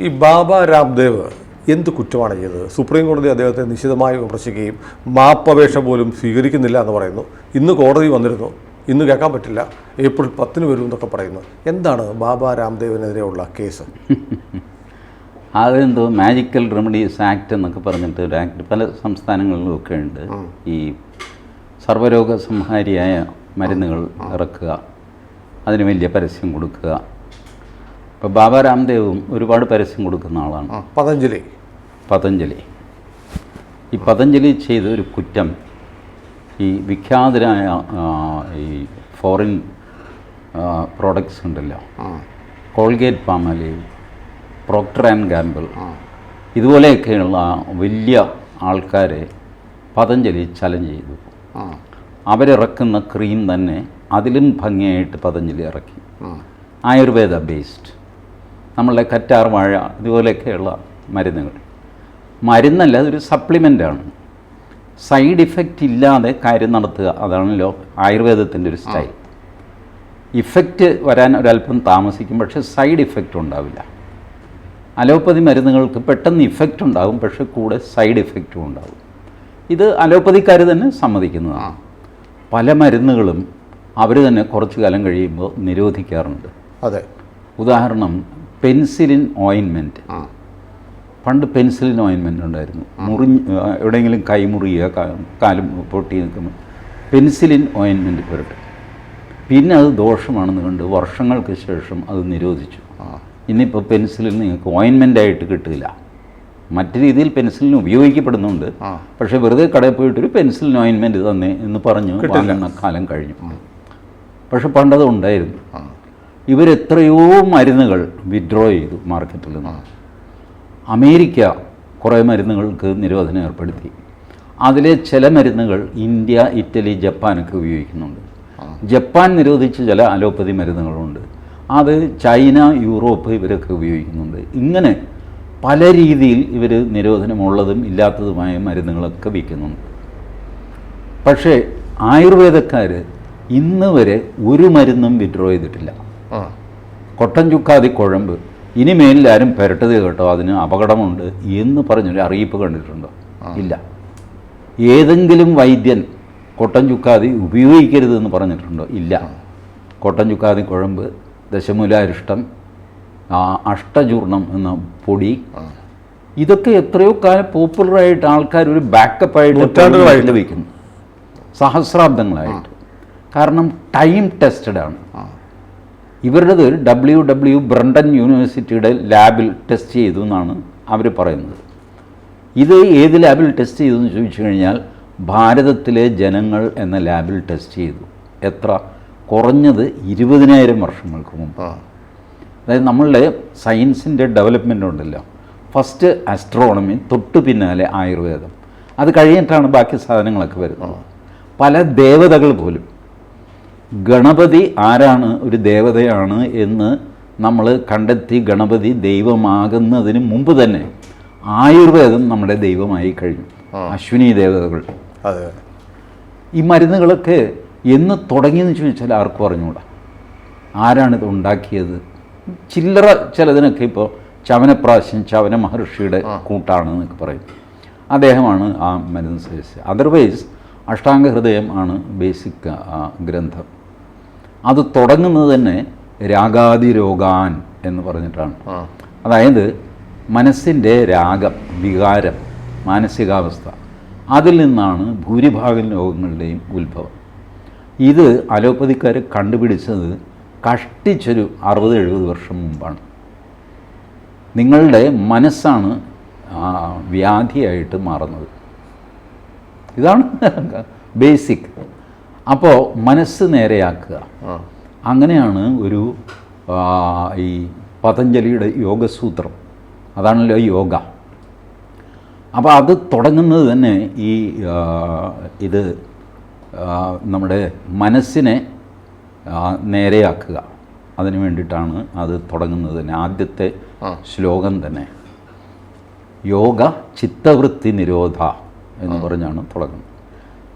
ഈ ബാബ രാംദേവ് എന്ത് കുറ്റമാണ് ചെയ്തത്? സുപ്രീം കോടതി അദ്ദേഹത്തെ നിശിതമായി വിമർശിക്കുകയും മാപ്പപേക്ഷ പോലും സ്വീകരിക്കുന്നില്ല എന്ന് പറയുന്നു. ഇന്ന് കോടതി വന്നിരുന്നു, ഇന്ന് കേൾക്കാൻ പറ്റില്ല, ഏപ്രിൽ 10 വരും എന്നൊക്കെ പറയുന്നു. എന്താണ് ബാബ രാംദേവിനെതിരെയുള്ള കേസ്? അതെന്തോ മാജിക്കൽ റെമഡീസ് ആക്ട് എന്നൊക്കെ പറഞ്ഞിട്ട് ഒരു ആക്ട് പല സംസ്ഥാനങ്ങളിലും ഒക്കെ ഉണ്ട്. ഈ സർവ്വരോഗ സംഹാരിയായ മരുന്നുകൾ ഇറക്കുക, അതിന് വലിയ പരസ്യം കൊടുക്കുക. ഇപ്പോൾ ബാബ രാംദേവും ഒരുപാട് പരസ്യം കൊടുക്കുന്ന ആളാണ്. പതഞ്ജലി ഈ പതഞ്ജലി ചെയ്ത ഒരു കുറ്റം, ഈ വിഖ്യാതരായ ഈ ഫോറിൻ പ്രോഡക്ട്സ് ഉണ്ടല്ലോ, Colgate Palmolive, Procter and Gamble, ഇതുപോലെയൊക്കെയുള്ള വലിയ ആൾക്കാരെ പതഞ്ജലി ചലഞ്ച് ചെയ്തു. അവരിറക്കുന്ന ക്രീം തന്നെ അതിലും ഭംഗിയായിട്ട് പതഞ്ജലി ഇറക്കി. ആയുർവേദ ബേസ്ഡ്, നമ്മളുടെ കറ്റാർ വാഴ ഇതുപോലെയൊക്കെയുള്ള മരുന്നല്ല, അതൊരു സപ്ലിമെൻ്റാണ്. സൈഡ് ഇഫക്റ്റ് ഇല്ലാതെ കാര്യം നടത്തുക, അതാണല്ലോ ആയുർവേദത്തിൻ്റെ ഒരു സ്റ്റൈൽ. ഇഫക്റ്റ് വരാൻ ഒരല്പം താമസിക്കും, പക്ഷേ സൈഡ് ഇഫക്റ്റ് ഉണ്ടാവില്ല. അലോപ്പതി മരുന്നുകൾക്ക് പെട്ടെന്ന് ഇഫക്റ്റ് ഉണ്ടാകും, പക്ഷെ കൂടെ സൈഡ് ഇഫക്റ്റും ഉണ്ടാകും. ഇത് അലോപ്പതിക്കാർ തന്നെ സമ്മതിക്കുന്നതാണ്. പല മരുന്നുകളും അവർ തന്നെ കുറച്ചു കാലം കഴിയുമ്പോൾ നിരോധിക്കാറുണ്ട്. അതെ, ഉദാഹരണം പെൻസിലിൻ ഓയിൻമെൻറ്റ്. പണ്ട് പെൻസിലിൻ ഓയിൻമെൻറ്റ് ഉണ്ടായിരുന്നു. എവിടെയെങ്കിലും കൈ മുറിയുക, കാലും പൊട്ടി നിൽക്കുമ്പോൾ പെൻസിലിൻ ഓയിൻമെൻറ്റ് പുരട്ടെ. പിന്നെ അത് ദോഷമാണെന്ന് കണ്ട് വർഷങ്ങൾക്ക് ശേഷം അത് നിരോധിച്ചു. ഇന്നിപ്പോൾ പെൻസിലിൻ നിങ്ങൾക്ക് ഓയിൻമെൻ്റായിട്ട് കിട്ടില്ല. മറ്റു രീതിയിൽ പെൻസിലിന് ഉപയോഗിക്കപ്പെടുന്നുണ്ട്, പക്ഷേ വെറുതെ കടയിൽ പോയിട്ടൊരു പെൻസിലിൻ ഓയിൻമെൻറ്റ് തന്നെ എന്ന് പറഞ്ഞു വാങ്ങുന്ന കാലം കഴിഞ്ഞു. പക്ഷെ പണ്ടത് ഉണ്ടായിരുന്നു. ഇവരെത്രയോ മരുന്നുകൾ വിഡ്രോ ചെയ്തു മാർക്കറ്റിൽ നിന്ന്. അമേരിക്ക കുറേ മരുന്നുകൾക്ക് നിരോധനം ഏർപ്പെടുത്തി. അതിലെ ചില മരുന്നുകൾ ഇന്ത്യ, ഇറ്റലി, ജപ്പാനൊക്കെ ഉപയോഗിക്കുന്നുണ്ട്. ജപ്പാൻ നിരോധിച്ച ചില അലോപ്പതി മരുന്നുകളുണ്ട്, അത് ചൈന, യൂറോപ്പ് ഇവരൊക്കെ ഉപയോഗിക്കുന്നുണ്ട്. ഇങ്ങനെ പല രീതിയിൽ ഇവർ നിരോധനമുള്ളതും ഇല്ലാത്തതുമായ മരുന്നുകളൊക്കെ വിൽക്കുന്നുണ്ട്. പക്ഷേ ആയുർവേദക്കാർ ഇന്ന് വരെ ഒരു മരുന്നും വിഡ്രോ ചെയ്തിട്ടില്ല. കൊട്ടൻ ചുക്കാതി കുഴമ്പ് ഇനിമേലിൽ ആരും പുരട്ടത് കേട്ടോ, അതിന് അപകടമുണ്ട് എന്ന് പറഞ്ഞൊരു അറിയിപ്പ് കണ്ടിട്ടുണ്ടോ? ഇല്ല. ഏതെങ്കിലും വൈദ്യൻ കൊട്ടൻ ചുക്കാതി ഉപയോഗിക്കരുതെന്ന് പറഞ്ഞിട്ടുണ്ടോ? ഇല്ല. കൊട്ടൻ ചുക്കാതി കുഴമ്പ്, ദശമൂലാരിഷ്ടം, അഷ്ടചൂർണം എന്ന പൊടി, ഇതൊക്കെ എത്രയോ കാലം പോപ്പുലറായിട്ട് ആൾക്കാർ ഒരു ബാക്കപ്പായിട്ട് വയ്ക്കുന്നു, സഹസ്രാബ്ദങ്ങളായിട്ട്. കാരണം ടൈം ടെസ്റ്റഡ് ആണ്. ഇവരുടേത് WW ബ്രണ്ടൻ യൂണിവേഴ്സിറ്റിയുടെ ലാബിൽ ടെസ്റ്റ് ചെയ്തു എന്നാണ് അവർ പറയുന്നത്. ഇത് ഏത് ലാബിൽ ടെസ്റ്റ് ചെയ്തു എന്ന് ചോദിച്ചു കഴിഞ്ഞാൽ ഭാരതത്തിലെ ജനങ്ങൾ എന്ന ലാബിൽ ടെസ്റ്റ് ചെയ്തു. എത്ര? കുറഞ്ഞത് 20,000 വർഷങ്ങൾക്ക് മുമ്പ്. അതായത് നമ്മളുടെ സയൻസിൻ്റെ ഡെവലപ്മെൻ്റ് ഉണ്ടല്ലോ, ഫസ്റ്റ് ആസ്ട്രോണമി, തൊട്ട് പിന്നാലെ ആയുർവേദം, അത് കഴിഞ്ഞിട്ടാണ് ബാക്കി സാധനങ്ങളൊക്കെ വരുന്നത്. പല ദേവതകൾ പോലും, ഗണപതി ആരാണ്, ഒരു ദേവതയാണ് എന്ന് നമ്മൾ കണ്ടെത്തി. ഗണപതി ദൈവമാകുന്നതിന് മുമ്പ് തന്നെ ആയുർവേദം നമ്മുടെ ദൈവമായി കഴിഞ്ഞു. അശ്വിനി ദേവതകൾ. ഈ മരുന്നുകളൊക്കെ എന്ന് തുടങ്ങിയെന്ന് ചോദിച്ചാൽ ആർക്കും അറിഞ്ഞൂടാ. ആരാണിത് ഉണ്ടാക്കിയത്? ചില്ലറ ചിലതിനൊക്കെ ഇപ്പോൾ ചവനപ്രാശൻ, ചവന മഹർഷിയുടെ കൂട്ടാണ് എന്നൊക്കെ പറയും. അദ്ദേഹമാണ് ആ മരുന്ന് സജസ്റ്റ്. അതർവൈസ് അഷ്ടാംഗഹൃദയം ആണ് ബേസിക് ഗ്രന്ഥം. അത് തുടങ്ങുന്നത് തന്നെ രാഗാതിരോഗാൻ എന്ന് പറഞ്ഞിട്ടാണ്. അതായത് മനസ്സിൻ്റെ രാഗം, വികാരം, മാനസികാവസ്ഥ, അതിൽ നിന്നാണ് ഭൂരിഭാഗം രോഗങ്ങളുടെയും ഉത്ഭവം. ഇത് അലോപ്പതിക്കാർ കണ്ടുപിടിച്ചത് കഷ്ടിച്ചൊരു 60-70 വർഷം മുമ്പാണ്. നിങ്ങളുടെ മനസ്സാണ് വ്യാധിയായിട്ട് മാറുന്നത്. ഇതാണ് ബേസിക്. അപ്പോൾ മനസ്സ് നേരെയാക്കുക. അങ്ങനെയാണ് ഒരു ഈ പതഞ്ജലിയുടെ യോഗസൂത്രം, അതാണല്ലോ യോഗ. അപ്പോൾ അത് തുടങ്ങുന്നത് തന്നെ ഈ ഇത് നമ്മുടെ മനസ്സിനെ നേരെയാക്കുക, അതിന് വേണ്ടിയിട്ടാണ് അത് തുടങ്ങുന്നത് തന്നെ. ആദ്യത്തെ ശ്ലോകം തന്നെ യോഗ ചിത്തവൃത്തി നിരോധ എന്ന് പറഞ്ഞാണ് തുടങ്ങുന്നത്.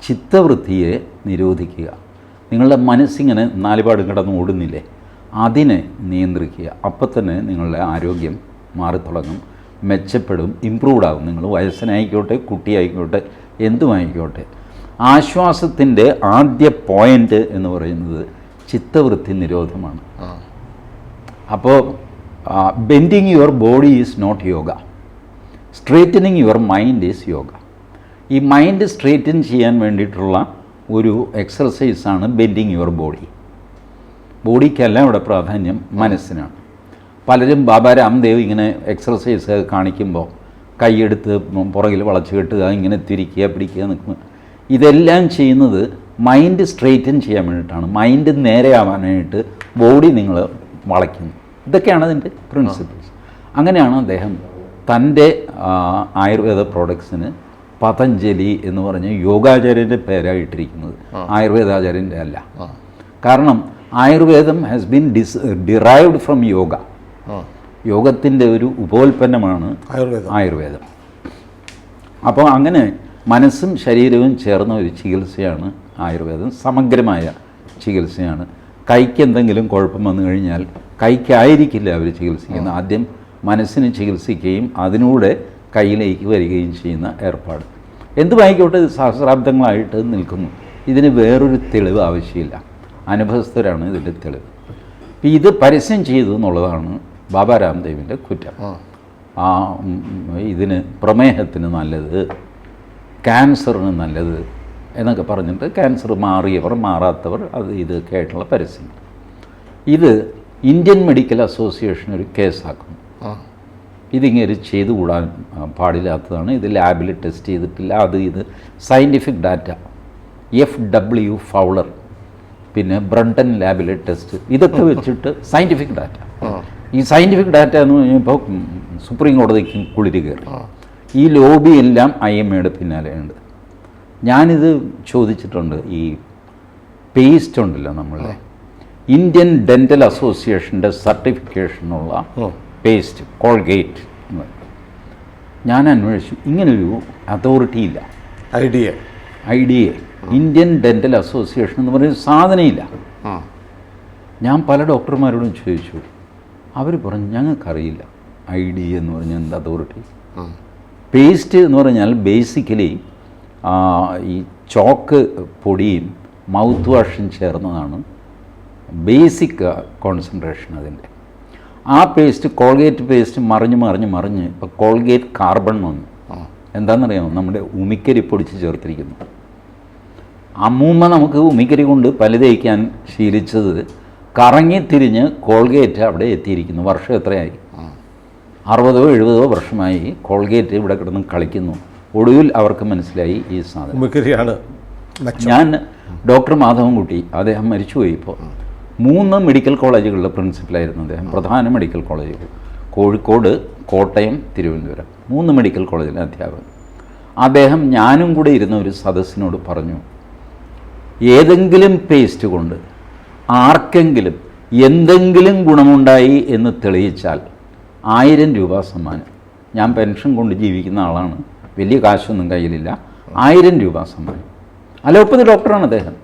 ചിത്തവൃത്തിയെ നിരോധിക്കുക. നിങ്ങളുടെ മനസ്സിങ്ങനെ നാലുപാടും കിടന്ന് ഓടുന്നില്ലേ, അതിനെ നിയന്ത്രിക്കുക. അപ്പം തന്നെ നിങ്ങളുടെ ആരോഗ്യം മാറിത്തുടങ്ങും, മെച്ചപ്പെടും, ഇമ്പ്രൂവ്ഡ് ആകും. നിങ്ങൾ വയസ്സനായിക്കോട്ടെ, കുട്ടിയായിക്കോട്ടെ, എന്തുമായിക്കോട്ടെ. ആശ്വാസത്തിൻ്റെ ആദ്യ പോയിൻ്റ് എന്ന് പറയുന്നത് ചിത്തവൃത്തി നിരോധമാണ്. അപ്പോൾ bending your body is not yoga, straightening your mind is yoga. ഈ മൈൻഡ് സ്ട്രേറ്റൻ ചെയ്യാൻ വേണ്ടിയിട്ടുള്ള ഒരു എക്സർസൈസാണ് ബെൻഡിങ് യുവർ ബോഡി. ബോഡിക്കല്ല ഇവിടെ പ്രാധാന്യം, മനസ്സിനാണ്. പലരും ബാബ രാംദേവ് ഇങ്ങനെ എക്സർസൈസ് കാണിക്കുമ്പോൾ കൈയെടുത്ത് പുറകിൽ വളച്ച് കെട്ടുക, ഇങ്ങനെ തിരിക്കുക, പിടിക്കുക, നിൽക്കുക, ഇതെല്ലാം ചെയ്യുന്നത് മൈൻഡ് സ്ട്രെയിറ്റൻ ചെയ്യാൻ വേണ്ടിയിട്ടാണ്. മൈൻഡ് നേരെയാവാനായിട്ട് ബോഡി നിങ്ങൾ വളയ്ക്കുന്നു. ഇതൊക്കെയാണ് അതിൻ്റെ പ്രിൻസിപ്പിൾസ്. അങ്ങനെയാണ് അദ്ദേഹം തൻ്റെ ആയുർവേദ പ്രോഡക്ട്സിന് പതഞ്ജലി എന്ന് പറഞ്ഞ് യോഗാചാര്യൻ്റെ പേരായിട്ടിരിക്കുന്നത്, ആയുർവേദാചാര്യൻ്റെ അല്ല. കാരണം ആയുർവേദം has been derived from yoga. യോഗത്തിൻ്റെ ഒരു ഉപോൽപ്പന്നമാണ് ആയുർവേദം. അപ്പോൾ അങ്ങനെ മനസ്സും ശരീരവും ചേർന്ന ഒരു ചികിത്സയാണ് ആയുർവേദം. സമഗ്രമായ ചികിത്സയാണ്. കൈക്ക് എന്തെങ്കിലും കുഴപ്പം വന്നു കഴിഞ്ഞാൽ കൈക്കായിരിക്കില്ല അവർ ചികിത്സിക്കുന്നത്. ആദ്യം മനസ്സിന് ചികിത്സിക്കുകയും അതിലൂടെ കയ്യിലേക്ക് വരികയും ചെയ്യുന്ന ഏർപ്പാട്. എന്തുമായിക്കോട്ടെ, ഇത് സഹസ്രാബ്ദങ്ങളായിട്ട് നിൽക്കുന്നു. ഇതിന് വേറൊരു തെളിവ് ആവശ്യമില്ല. അനുഭവസ്ഥരാണ് ഇതിൻ്റെ തെളിവ്. ഇത് പരസ്യം ചെയ്തു എന്നുള്ളതാണ് ബാബ രാംദേവിൻ്റെ കുറ്റം. ഇതിന് പ്രമേഹത്തിന് നല്ലത്, ക്യാൻസറിന് നല്ലത് എന്നൊക്കെ പറഞ്ഞിട്ട് ക്യാൻസർ മാറിയവർ മാറാത്തവർ അത് ഇതൊക്കെ ആയിട്ടുള്ള പരസ്യം. ഇത് ഇന്ത്യൻ മെഡിക്കൽ അസോസിയേഷൻ ഒരു കേസാക്കുന്നു. ഇതിങ്ങനെ ചെയ്തുകൂടാൻ പാടില്ലാത്തതാണ്. ഇത് ലാബിൽ ടെസ്റ്റ് ചെയ്തിട്ടില്ല. ഇത് സയൻറ്റിഫിക് ഡാറ്റ, FW ഫൗളർ, പിന്നെ ബ്രണ്ടൻ ലാബിലെ ടെസ്റ്റ്, ഇതൊക്കെ വെച്ചിട്ട് സയൻറ്റിഫിക് ഡാറ്റ. ഈ സയൻറ്റിഫിക് ഡാറ്റ എന്ന് പറഞ്ഞപ്പോൾ സുപ്രീം കോടതിക്ക് കുളിര് കയറി. ഈ ലോബി എല്ലാം IMAയുടെ പിന്നാലെയുണ്ട്. ഞാനിത് ചോദിച്ചിട്ടുണ്ട്. ഈ പേസ്റ്റ് ഉണ്ടല്ലോ നമ്മളുടെ ഇന്ത്യൻ ഡെൻ്റൽ അസോസിയേഷൻ്റെ സർട്ടിഫിക്കേഷനുള്ള പേസ്റ്റ്, കോൾഗേറ്റ്, ഞാൻ അന്വേഷിച്ചു. ഇങ്ങനൊരു അതോറിറ്റി ഇല്ല. IDA ഇന്ത്യൻ ഡെൻ്റൽ അസോസിയേഷൻ എന്ന് പറയുന്ന സാധനമില്ല. ഞാൻ പല ഡോക്ടർമാരോടും ചോദിച്ചു. അവർ പറഞ്ഞു ഞങ്ങൾക്കറിയില്ല IDA എന്ന് പറഞ്ഞാൽ എന്താ അതോറിറ്റി. പേസ്റ്റ് എന്ന് പറഞ്ഞാൽ ബേസിക്കലി ഈ ചോക്ക് പൊടിയും മൗത്ത് വാഷും ചേർന്നതാണ് ബേസിക് കോൺസെൻട്രേഷൻ അതിൻ്റെ. ആ പേസ്റ്റ്, കോൾഗേറ്റ് പേസ്റ്റ് മറിഞ്ഞ് ഇപ്പോൾ കോൾഗേറ്റ് കാർബൺ വന്നു. എന്താണെന്നറിയാമോ? നമ്മുടെ ഉമിക്കരി പൊടിച്ച് ചേർത്തിരിക്കുന്നു. അമ്മൂമ്മ നമുക്ക് ഉമിക്കരി കൊണ്ട് പല്ല് തേയ്ക്കാൻ ശീലിച്ചത് കറങ്ങിത്തിരിഞ്ഞ് കോൾഗേറ്റ് അവിടെ എത്തിയിരിക്കുന്നു. വർഷം എത്രയായി? 60-70 വർഷമായി കോൾഗേറ്റ് ഇവിടെ കിടന്ന് കളിക്കുന്നു. ഒടുവിൽ അവർക്ക് മനസ്സിലായി ഈ സാധനം. ഞാൻ ഡോക്ടർ മാധവൻകുട്ടി, അദ്ദേഹം മരിച്ചുപോയി. ഇപ്പോൾ 3 മെഡിക്കൽ കോളേജുകളിലെ പ്രിൻസിപ്പലായിരുന്നു അദ്ദേഹം. പ്രധാന മെഡിക്കൽ കോളേജുകൾ കോഴിക്കോട്, കോട്ടയം, തിരുവനന്തപുരം, 3 മെഡിക്കൽ കോളേജിലെ അധ്യാപകൻ. അദ്ദേഹം ഞാനും കൂടെ ഇരുന്ന ഒരു സദസ്സിനോട് പറഞ്ഞു, ഏതെങ്കിലും പേസ്റ്റ് കൊണ്ട് ആർക്കെങ്കിലും എന്തെങ്കിലും ഗുണമുണ്ടായി എന്ന് തെളിയിച്ചാൽ 1000 രൂപ സമ്മാനം. ഞാൻ പെൻഷൻ കൊണ്ട് ജീവിക്കുന്ന ആളാണ്, വലിയ കാശൊന്നും കയ്യിലില്ല. 1000 രൂപ സമ്മാനം. അലോപ്പതി ഡോക്ടറാണ് അദ്ദേഹം.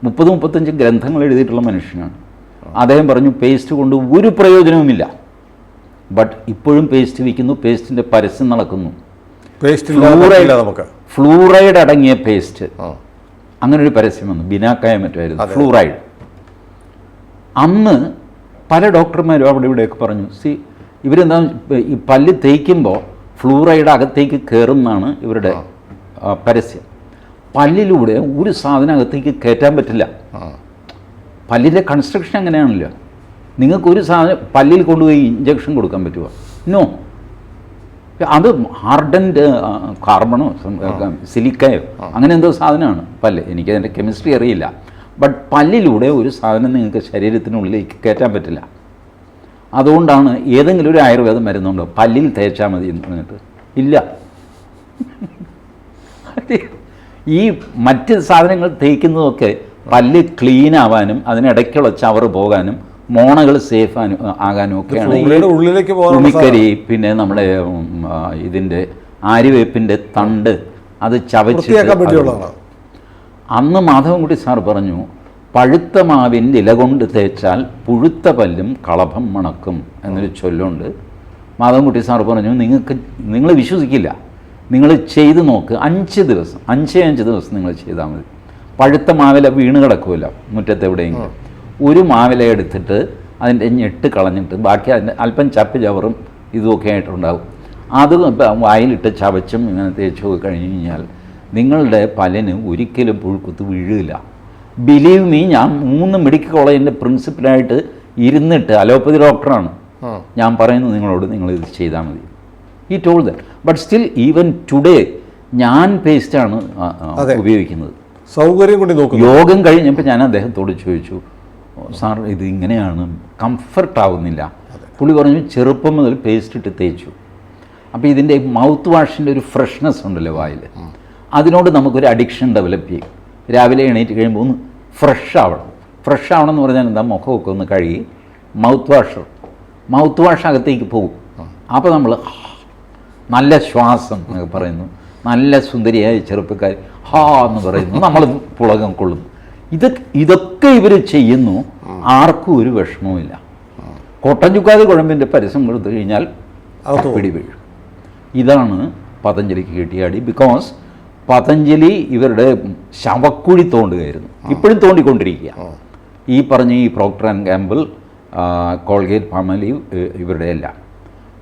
30-35 ഗ്രന്ഥങ്ങൾ എഴുതിയിട്ടുള്ള മനുഷ്യനാണ്. അദ്ദേഹം പറഞ്ഞു പേസ്റ്റ് കൊണ്ട് ഒരു പ്രയോജനവുമില്ല. ബട്ട് ഇപ്പോഴും പേസ്റ്റ് വിൽക്കുന്നു, പേസ്റ്റിൻ്റെ പരസ്യം നടക്കുന്നു. ഫ്ലൂറൈഡ് അടങ്ങിയ പേസ്റ്റ്, അങ്ങനൊരു പരസ്യം വന്നു. ബിനാക്കായ മറ്റായിരുന്നു ഫ്ലൂറൈഡ്. അന്ന് പല ഡോക്ടർമാരും അവിടെ ഇവിടെയൊക്കെ പറഞ്ഞു, ഇവരെന്താ ഈ പല്ല് തേയ്ക്കുമ്പോൾ ഫ്ലൂറൈഡ് അകത്തേക്ക് കയറും എന്നാണ് ഇവരുടെ പരസ്യം. പല്ലിലൂടെ ഒരു സാധനം അകത്തേക്ക് കയറ്റാൻ പറ്റില്ല. പല്ലിൻ്റെ കൺസ്ട്രക്ഷൻ അങ്ങനെയാണല്ലോ. നിങ്ങൾക്കൊരു സാധനം പല്ലിൽ കൊണ്ടുപോയി ഇഞ്ചക്ഷൻ കൊടുക്കാൻ പറ്റുമോ? നോ. അത് ഹാർഡൻഡ് കാർബണോ സിലിക്കയോ അങ്ങനെ എന്തോ സാധനമാണ് പല്ല്. എനിക്കതിൻ്റെ കെമിസ്ട്രി അറിയില്ല. ബട്ട് പല്ലിലൂടെ ഒരു സാധനം നിങ്ങൾക്ക് ശരീരത്തിനുള്ളിലേക്ക് കയറ്റാൻ പറ്റില്ല. അതുകൊണ്ടാണ് ഏതെങ്കിലും ഒരു ആയുർവേദ മരുന്നുണ്ടോ പല്ലിൽ തേച്ചാൽ മതി എന്ന് പറഞ്ഞിട്ട് ഇല്ല. ഈ മറ്റ് സാധനങ്ങൾ തേക്കുന്നതൊക്കെ പല്ല് ക്ലീൻ ആവാനും അതിനിടയ്ക്കുള്ള ചവറ് പോകാനും മോണകൾ സേഫ് ആകാനും ഒക്കെയാണ്. ഉമിക്കരി, പിന്നെ നമ്മുടെ ഇതിൻ്റെ ആര്യവേപ്പിൻ്റെ തണ്ട് അത് ചവച്ച്. അന്ന് മാധവൻകുട്ടി സാർ പറഞ്ഞു, പഴുത്ത മാവിൻ്റെ ഇല കൊണ്ട് തേച്ചാൽ പുഴുത്ത പല്ലും കളഭം മണക്കും എന്നൊരു ചൊല്ലുണ്ട്. മാധവൻകുട്ടി സാർ പറഞ്ഞു, നിങ്ങൾ വിശ്വസിക്കില്ല, നിങ്ങൾ ചെയ്ത് നോക്ക്, 5 ദിവസം 5 ദിവസം നിങ്ങൾ ചെയ്താൽ മതി. പഴുത്ത മാവില വീണ് കിടക്കുമല്ലോ മുറ്റത്ത് എവിടെയെങ്കിലും, ഒരു മാവില എടുത്തിട്ട് അതിൻ്റെ ഞെട്ട് കളഞ്ഞിട്ട് ബാക്കി അതിൻ്റെ അല്പം ചപ്പ് ചവറും ഇതുമൊക്കെ ആയിട്ടുണ്ടാവും, അത് വായിലിട്ട് ചവച്ചും ഇങ്ങനെ തേച്ച് കഴിഞ്ഞ് കഴിഞ്ഞാൽ നിങ്ങളുടെ പല്ലിന് ഒരിക്കലും പുഴുക്കുത്ത് വീഴില്ല. ബിലീവ് മീ, ഞാൻ 3 മെഡിക്കൽ കോളേജിൻ്റെ പ്രിൻസിപ്പലായിട്ട് ഇരുന്നിട്ട്, അലോപ്പതി ഡോക്ടറാണ്, ഞാൻ പറയുന്നത് നിങ്ങളോട്, നിങ്ങളിത് ചെയ്താൽ മതി. ഈ told that. But still even today ഞാൻ പേസ്റ്റാണ് ഉപയോഗിക്കുന്നത്. സൗകര്യം കൊണ്ട് നോക്കും. യോഗം കഴിഞ്ഞപ്പോൾ ഞാൻ അദ്ദേഹത്തോട് ചോദിച്ചു, സാർ ഇത് ഇങ്ങനെയാണ്, കംഫർട്ട് ആവുന്നില്ല. പുള്ളി പറഞ്ഞു ചെറുപ്പം മുതൽ പേസ്റ്റ് ഇട്ട് തേച്ചു. അപ്പോൾ ഇതിൻ്റെ മൗത്ത് വാഷിൻ്റെ ഒരു ഫ്രഷ്നെസ് ഉണ്ടല്ലോ വായിൽ, അതിനോട് നമുക്കൊരു അഡിക്ഷൻ ഡെവലപ്പ് ചെയ്യും. രാവിലെ എണീറ്റ് കഴിയുമ്പോൾ ഒന്ന് ഫ്രഷ് ആവണം. ഫ്രഷ് ആവണം എന്ന് പറഞ്ഞാൽ എന്താ, മുഖമൊക്കെ ഒന്ന് കഴുകി മൗത്ത് വാഷ് അകത്തേക്ക് പോകും. അപ്പോൾ നമ്മൾ നല്ല ശ്വാസം എന്നൊക്കെ പറയുന്നു, നല്ല സുന്ദരിയായ ചെറുപ്പക്കാർ ഹാ എന്ന് പറയുന്നു, നമ്മൾ പുളകം കൊള്ളുന്നു. ഇതൊക്കെ ഇവർ ചെയ്യുന്നു, ആർക്കും ഒരു വിഷമവുമില്ല. കോട്ടൻ ചുക്കാതി കുഴമ്പിൻ്റെ പരസ്യം കൊടുത്തു കഴിഞ്ഞാൽ പിടി വീഴും. ഇതാണ് പതഞ്ജലിക്ക് കിട്ടിയ അടി. ബിക്കോസ് പതഞ്ജലി ഇവരുടെ ശവക്കുഴി തോണ്ടുകയായിരുന്നു, ഇപ്പോഴും തോണ്ടിക്കൊണ്ടിരിക്കുക. ഈ പറഞ്ഞ ഈ പ്രോക്ടർ ആൻഡ് ഗാമ്പിൾ, കോൾഗേറ്റ്, പാമലീവ് ഇവരുടെ എല്ലാം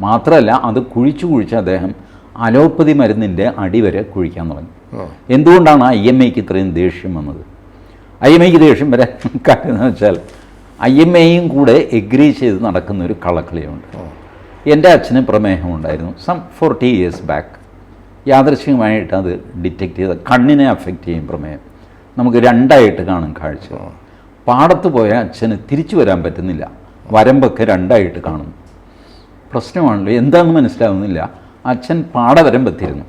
മാത്രമല്ല, അത് കുഴിച്ച് അദ്ദേഹം അലോപ്പതി മരുന്നിൻ്റെ അടിവരെ കുഴിക്കാൻ തുടങ്ങി. എന്തുകൊണ്ടാണ് IMAക്ക് ഇത്രയും ദേഷ്യം വന്നത്? IMAക്ക് ദേഷ്യം വരാൻ കാര്യം എന്ന് വെച്ചാൽ IMAയും കൂടെ എഗ്രി ചെയ്ത് നടക്കുന്ന ഒരു കളക്കളിയുണ്ട്. എൻ്റെ അച്ഛന് പ്രമേഹമുണ്ടായിരുന്നു സം 40 years ബാക്ക്. യാദൃശ്ചികമായിട്ട് അത് ഡിറ്റക്റ്റ് ചെയ്ത, കണ്ണിനെ അഫക്റ്റ് ചെയ്യും പ്രമേഹം, നമുക്ക് 2ആയിട്ട് കാണും കാഴ്ച. പാടത്ത് പോയ അച്ഛന് തിരിച്ചു വരാൻ പറ്റുന്നില്ല, വരമ്പൊക്കെ 2ആയിട്ട് കാണും. പ്രശ്നമാണല്ലോ, എന്താണെന്ന് മനസ്സിലാവുന്നില്ല. അച്ഛൻ പാടവരമ്പെത്തിയിരുന്നു.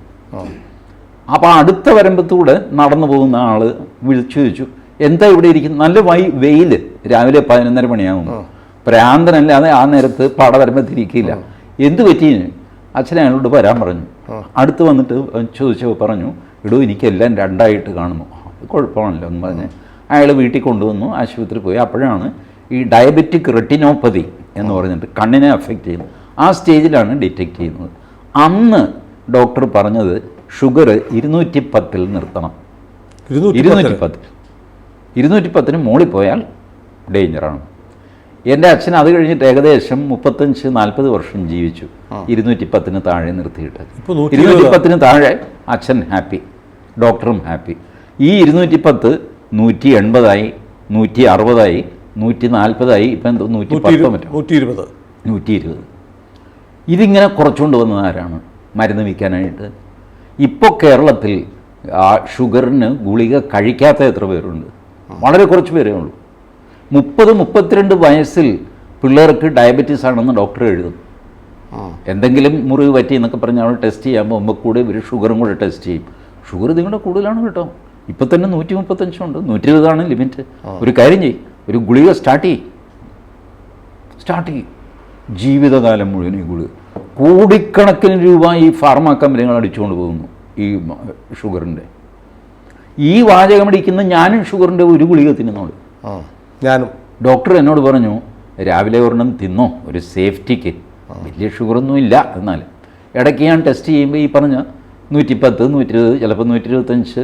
അപ്പോൾ അടുത്ത വരമ്പത്തൂടെ നടന്നു പോകുന്ന ആൾ വിളിച്ചു ചോദിച്ചു, എന്താ ഇവിടെ ഇരിക്കുന്നത്? നല്ല വെയിൽ, രാവിലെ 11:30 മണിയാകും. പ്രാന്തനല്ലാതെ ആ നേരത്ത് പാടവരമ്പത്തിരിക്കില്ല. എന്തു പറ്റി? അച്ഛൻ അയാളോട് വരാൻ പറഞ്ഞു. അടുത്ത് വന്നിട്ട് ചോദിച്ചപ്പോൾ പറഞ്ഞു, ഇടൂ എനിക്കെല്ലാം 2ആയിട്ട് കാണുന്നു. കുഴപ്പമാണല്ലോ എന്ന് പറഞ്ഞ് അയാൾ വീട്ടിൽ കൊണ്ടുവന്നു, ആശുപത്രി പോയി. അപ്പോഴാണ് ഈ ഡയബറ്റിക് റെറ്റിനോപ്പതി എന്ന് പറഞ്ഞിട്ട് കണ്ണിനെ അഫക്റ്റ് ചെയ്യുന്നത്. ആ സ്റ്റേജിലാണ് ഡിറ്റക്റ്റ് ചെയ്യുന്നത്. അന്ന് ഡോക്ടർ പറഞ്ഞത് ഷുഗർ 210 നിർത്തണം. 210 മുകളിൽ പോയാൽ ഡേഞ്ചറാണ്. എൻ്റെ അച്ഛൻ അത് കഴിഞ്ഞിട്ട് ഏകദേശം 35-40 വർഷം ജീവിച്ചു, 210 താഴെ നിർത്തിയിട്ട്. 210 താഴെ അച്ഛൻ ഹാപ്പി, ഡോക്ടറും ഹാപ്പി. ഈ 210 180 160 140 ഇപ്പം എന്തോ 120. ഇതിങ്ങനെ കുറച്ചുകൊണ്ട് വന്നത് ആരാണ്? മരുന്ന് വിൽക്കാനായിട്ട്. ഇപ്പോൾ കേരളത്തിൽ ആ ഷുഗറിന് ഗുളിക കഴിക്കാത്ത എത്ര പേരുണ്ട്? വളരെ കുറച്ച് പേരേ ഉള്ളൂ. 30-32 വയസ്സിൽ പിള്ളേർക്ക് ഡയബറ്റീസ് ആണെന്ന് ഡോക്ടർ എഴുതും. എന്തെങ്കിലും മുറിവ് പറ്റി എന്നൊക്കെ പറഞ്ഞ് അവൾ ടെസ്റ്റ് ചെയ്യാൻ പോകുമ്പോൾ കൂടെ ഇവർ ഷുഗറും കൂടെ ടെസ്റ്റ് ചെയ്യും. ഷുഗർ നിങ്ങളുടെ കൂടുതലാണ് കേട്ടോ, ഇപ്പം തന്നെ 135 ഉണ്ട്, 120 ലിമിറ്റ്. ഒരു കാര്യം ചെയ്യും, ഒരു ഗുളിക സ്റ്റാർട്ട് ചെയ്യും. ജീവിതകാലം മുഴുവൻ ഈ ഗുളിക, കോടിക്കണക്കിന് രൂപ ഈ ഫാർമ കമ്പനികൾ അടിച്ചുകൊണ്ട് പോകുന്നു ഈ ഷുഗറിൻ്റെ. ഈ വാചകമടിക്കുന്ന ഞാനും ഷുഗറിൻ്റെ ഒരു ഗുളിക തിന്നുന്നുള്ളൂ. ഞാനും. ഡോക്ടർ എന്നോട് പറഞ്ഞു, രാവിലെ ഒരെണ്ണം തിന്നോ ഒരു സേഫ്റ്റിക്ക്, വലിയ ഷുഗറൊന്നും ഇല്ല. എന്നാൽ ഇടയ്ക്ക് ഞാൻ ടെസ്റ്റ് ചെയ്യുമ്പോൾ ഈ പറഞ്ഞ 110 120 ചിലപ്പോൾ 125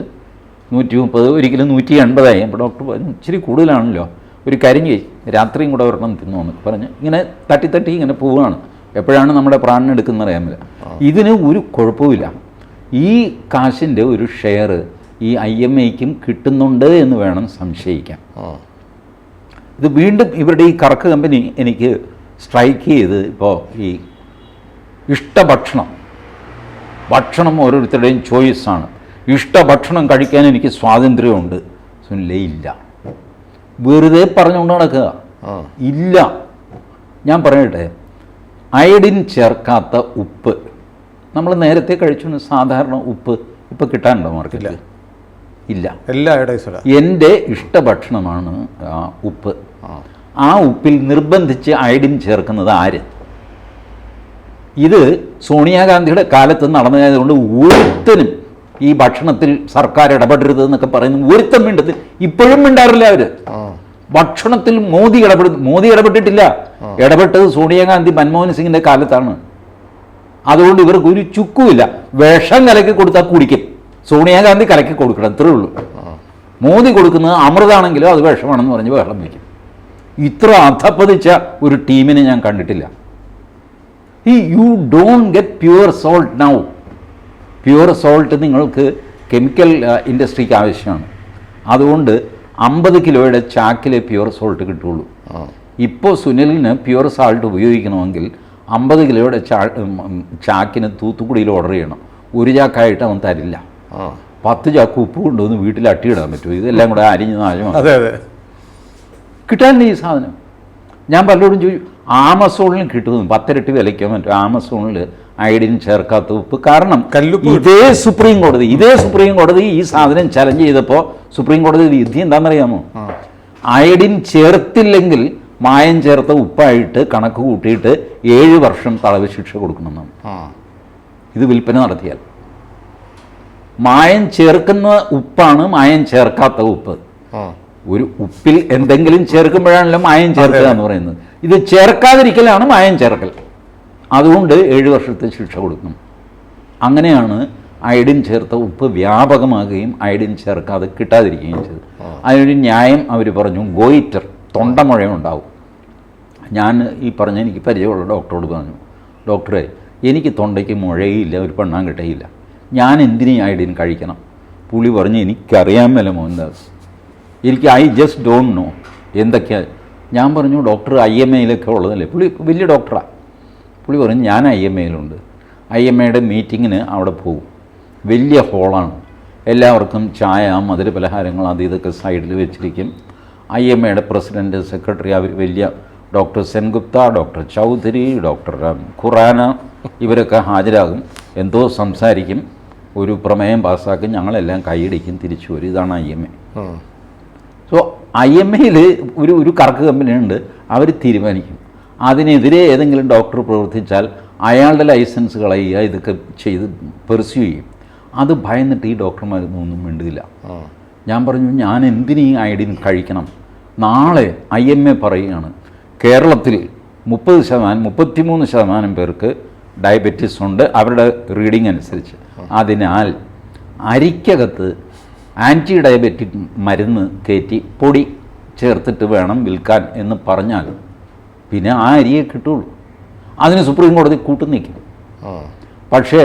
130 ഒരിക്കലും 180. അപ്പോൾ ഡോക്ടർ പറഞ്ഞു ഇച്ചിരി കൂടുതലാണല്ലോ, ഒരു കാര്യം ചെയ്യും, രാത്രിയും കൂടെ ഒരെണ്ണം തിന്നോ എന്നൊക്കെ പറഞ്ഞ് ഇങ്ങനെ തട്ടി ഇങ്ങനെ പോവുകയാണ്. എപ്പോഴാണ് നമ്മുടെ പ്രാണൻ എടുക്കുന്നത് അറിയാമില്ല. ഇതിന് ഒരു കുഴപ്പമില്ല. ഈ കാശിൻ്റെ ഒരു ഷെയർ ഈ IMAയ്ക്കും കിട്ടുന്നുണ്ട് എന്ന് വേണം സംശയിക്കാൻ. ഇത് വീണ്ടും ഇവരുടെ ഈ കറക്ക് കമ്പനി എനിക്ക് സ്ട്രൈക്ക് ചെയ്ത്, ഇപ്പോൾ ഈ ഭക്ഷണം ഓരോരുത്തരുടെയും ചോയ്സാണ്. ഭക്ഷണം കഴിക്കാൻ എനിക്ക് സ്വാതന്ത്ര്യമുണ്ട്. സുനിലേ, ഇല്ല. വെറുതെ പറഞ്ഞുകൊണ്ട് നടക്കുക ഇല്ല. ഞാൻ പറയട്ടെ, അയഡിൻ ചേർക്കാത്ത ഉപ്പ് നമ്മൾ നേരത്തെ കഴിച്ചു. സാധാരണ ഉപ്പ് ഇപ്പോൾ കിട്ടാനുണ്ടോ മാർക്കറ്റിൽ? ഇല്ല. എൻ്റെ ഇഷ്ടഭക്ഷണമാണ് ഉപ്പ്. ആ ഉപ്പിൽ നിർബന്ധിച്ച് അയഡിൻ ചേർക്കുന്നത് ആര്? ഇത് സോണിയാഗാന്ധിയുടെ കാലത്ത് നടന്നതായതുകൊണ്ട് ഒരുത്തനും ഈ ഭക്ഷണത്തിൽ സർക്കാർ ഇടപെടരുത് എന്നൊക്കെ പറയുന്നു. ഒരുത്തം മിണ്ടത് ഇപ്പോഴും മിണ്ടാറില്ല അവർ. ഭക്ഷണത്തിൽ മോദി ഇടപെട്ടിട്ടില്ല. ഇടപെട്ടത് സോണിയാഗാന്ധി മൻമോഹൻ സിംഗിന്റെ കാലത്താണ്. അതുകൊണ്ട് ഇവർക്ക് ഒരു ചുക്കുമില്ല. വിഷം കലക്കി കൊടുത്താൽ കുടിക്കും. സോണിയാഗാന്ധി കലക്കി കൊടുക്കണം, ഇത്രേ ഉള്ളൂ. മോദി കൊടുക്കുന്നത് അമൃതാണെങ്കിലും അത് വിഷമാണെന്ന് പറഞ്ഞ് വെള്ളം വയ്ക്കും. ഇത്ര അധപ്പതിച്ച ഒരു ടീമിനെ ഞാൻ കണ്ടിട്ടില്ല. You don't get pure salt now. Pure salt നിങ്ങൾക്ക് കെമിക്കൽ ഇൻഡസ്ട്രിക്ക് ആവശ്യമാണ്. അതുകൊണ്ട് 50 കിലോയുടെ ചാക്കിലെ പ്യുവർ സോൾട്ട് കിട്ടുള്ളൂ. ഇപ്പോൾ സുനിലിന് പ്യുവർ സാൾട്ട് ഉപയോഗിക്കണമെങ്കിൽ 50 കിലോയുടെ ചാക്കിന് തൂത്തുക്കുടിയിൽ ഓർഡർ ചെയ്യണം. ഒരു ചാക്കായിട്ട് അവൻ തരില്ല. 10 ചാക്ക് ഉപ്പ് കൊണ്ടുവന്ന് വീട്ടിൽ അട്ടിയിടാൻ പറ്റുമോ? ഇതെല്ലാം കൂടെ അരിഞ്ഞ് നാശമാണ്. കിട്ടാനില്ല ഈ സാധനം. ഞാൻ പലരോടും ചോദിച്ചു, ആമസോണിൽ കിട്ടുന്നു 10 ഇരട്ടി വിലയ്ക്കോ മറ്റോ ആമസോണിൽ അയഡിൻ ചേർക്കാത്ത ഉപ്പ്. കാരണം ഇതേ സുപ്രീം കോടതി ഈ സാധനം ചലഞ്ച് ചെയ്തപ്പോൾ സുപ്രീം കോടതി വിധി എന്താണെന്നറിയാമോ? അയഡിൻ ചേർത്തില്ലെങ്കിൽ മായം ചേർത്ത ഉപ്പായിട്ട് കണക്ക് കൂട്ടിയിട്ട് 7 വർഷം തടവ് ശിക്ഷ കൊടുക്കണമെന്നാണ്. ഇത് വിൽപ്പന നടത്തിയാൽ. മായം ചേർക്കുന്ന ഉപ്പാണ് മായം ചേർക്കാത്ത ഉപ്പ്. ഒരു ഉപ്പിൽ എന്തെങ്കിലും ചേർക്കുമ്പോഴാണല്ലോ മായം ചേർക്കുക എന്ന് പറയുന്നത്. ഇത് ചേർക്കാതിരിക്കലാണ് മായം ചേർക്കൽ. അതുകൊണ്ട് 7 വർഷത്തെ ശിക്ഷ കൊടുക്കണം. അങ്ങനെയാണ് അയഡിൻ ചേർത്ത ഉപ്പ് വ്യാപകമാകുകയും അയഡിൻ ചേർക്കാതെ കിട്ടാതിരിക്കുകയും ചെയ്തു. അതിനൊരു ന്യായം അവർ പറഞ്ഞു, ഗോയിറ്റർ, തൊണ്ടമുഴ ഉണ്ടാവും. ഞാൻ ഈ പറഞ്ഞ എനിക്ക് പരിചയമുള്ള ഡോക്ടറോട് പറഞ്ഞു, ഡോക്ടറെ എനിക്ക് തൊണ്ടയ്ക്ക് മുഴയില്ല, ഒരു പെണ്ണാങ്കട്ടയില്ല, ഞാൻ എന്തിനീ അയഡിൻ കഴിക്കണം? പുള്ളി പറഞ്ഞു, എനിക്കറിയാൻ മേല മോഹൻദാസ്, എനിക്ക് ഐ ജസ്റ്റ് ഡോണ്ട് നോ എന്തൊക്കെയാണ്. ഞാൻ പറഞ്ഞു, ഡോക്ടർ IMAയിലൊക്കെ ഉള്ളതല്ലേ? പുള്ളി വലിയ ഡോക്ടറാണ്. പുള്ളി പറഞ്ഞു, ഞാൻ IMAയിലുണ്ട്. IMAയുടെ മീറ്റിങ്ങിന് അവിടെ പോകും. വലിയ ഹോളാണ്. എല്ലാവർക്കും ചായ, മധുര പലഹാരങ്ങൾ അത് ഇതൊക്കെ സൈഡിൽ വെച്ചിരിക്കും. IMAയുടെ പ്രസിഡൻറ്റ്, സെക്രട്ടറി, അവർ വലിയ doctor Sengupta, doctor Chaudhary, doctor Khurana ഇവരൊക്കെ ഹാജരാകും. എന്തോ സംസാരിക്കും, ഒരു പ്രമേയം പാസ്സാക്കും, ഞങ്ങളെല്ലാം കൈയടിക്കും, തിരിച്ചു വരും. ഇതാണ് IMA. സോ IMAയിൽ ഒരു കറക്ക് കമ്പനിയുണ്ട്, അവർ തീരുമാനിക്കും. അതിനെതിരെ ഏതെങ്കിലും ഡോക്ടർ പ്രവർത്തിച്ചാൽ അയാളുടെ ലൈസൻസ് കളയുക, ഇതൊക്കെ ചെയ്ത് പെർസ്യൂ ചെയ്യും. അത് ഭയന്നിട്ട് ഈ ഡോക്ടർമാരൊന്നും മിണ്ടില്ല. ഞാൻ പറഞ്ഞു, ഞാൻ എന്തിനീ അയഡിൻ കഴിക്കണം? നാളെ IMA പറയുകയാണ്, കേരളത്തിൽ 33% പേർക്ക് ഡയബറ്റീസ് ഉണ്ട്, അവരുടെ റീഡിംഗ് അനുസരിച്ച്. അതിനാൽ അരിക്കകത്ത് ആൻറ്റി ഡയബറ്റിക് മരുന്ന് കയറ്റി പൊടി ചേർത്തിട്ട് വേണം വിൽക്കാൻ എന്ന് പറഞ്ഞാൽ പിന്നെ ആ അരിയെ കിട്ടുള്ളൂ. അതിന് സുപ്രീം കോടതി കൂട്ടു നിൽക്കും. പക്ഷേ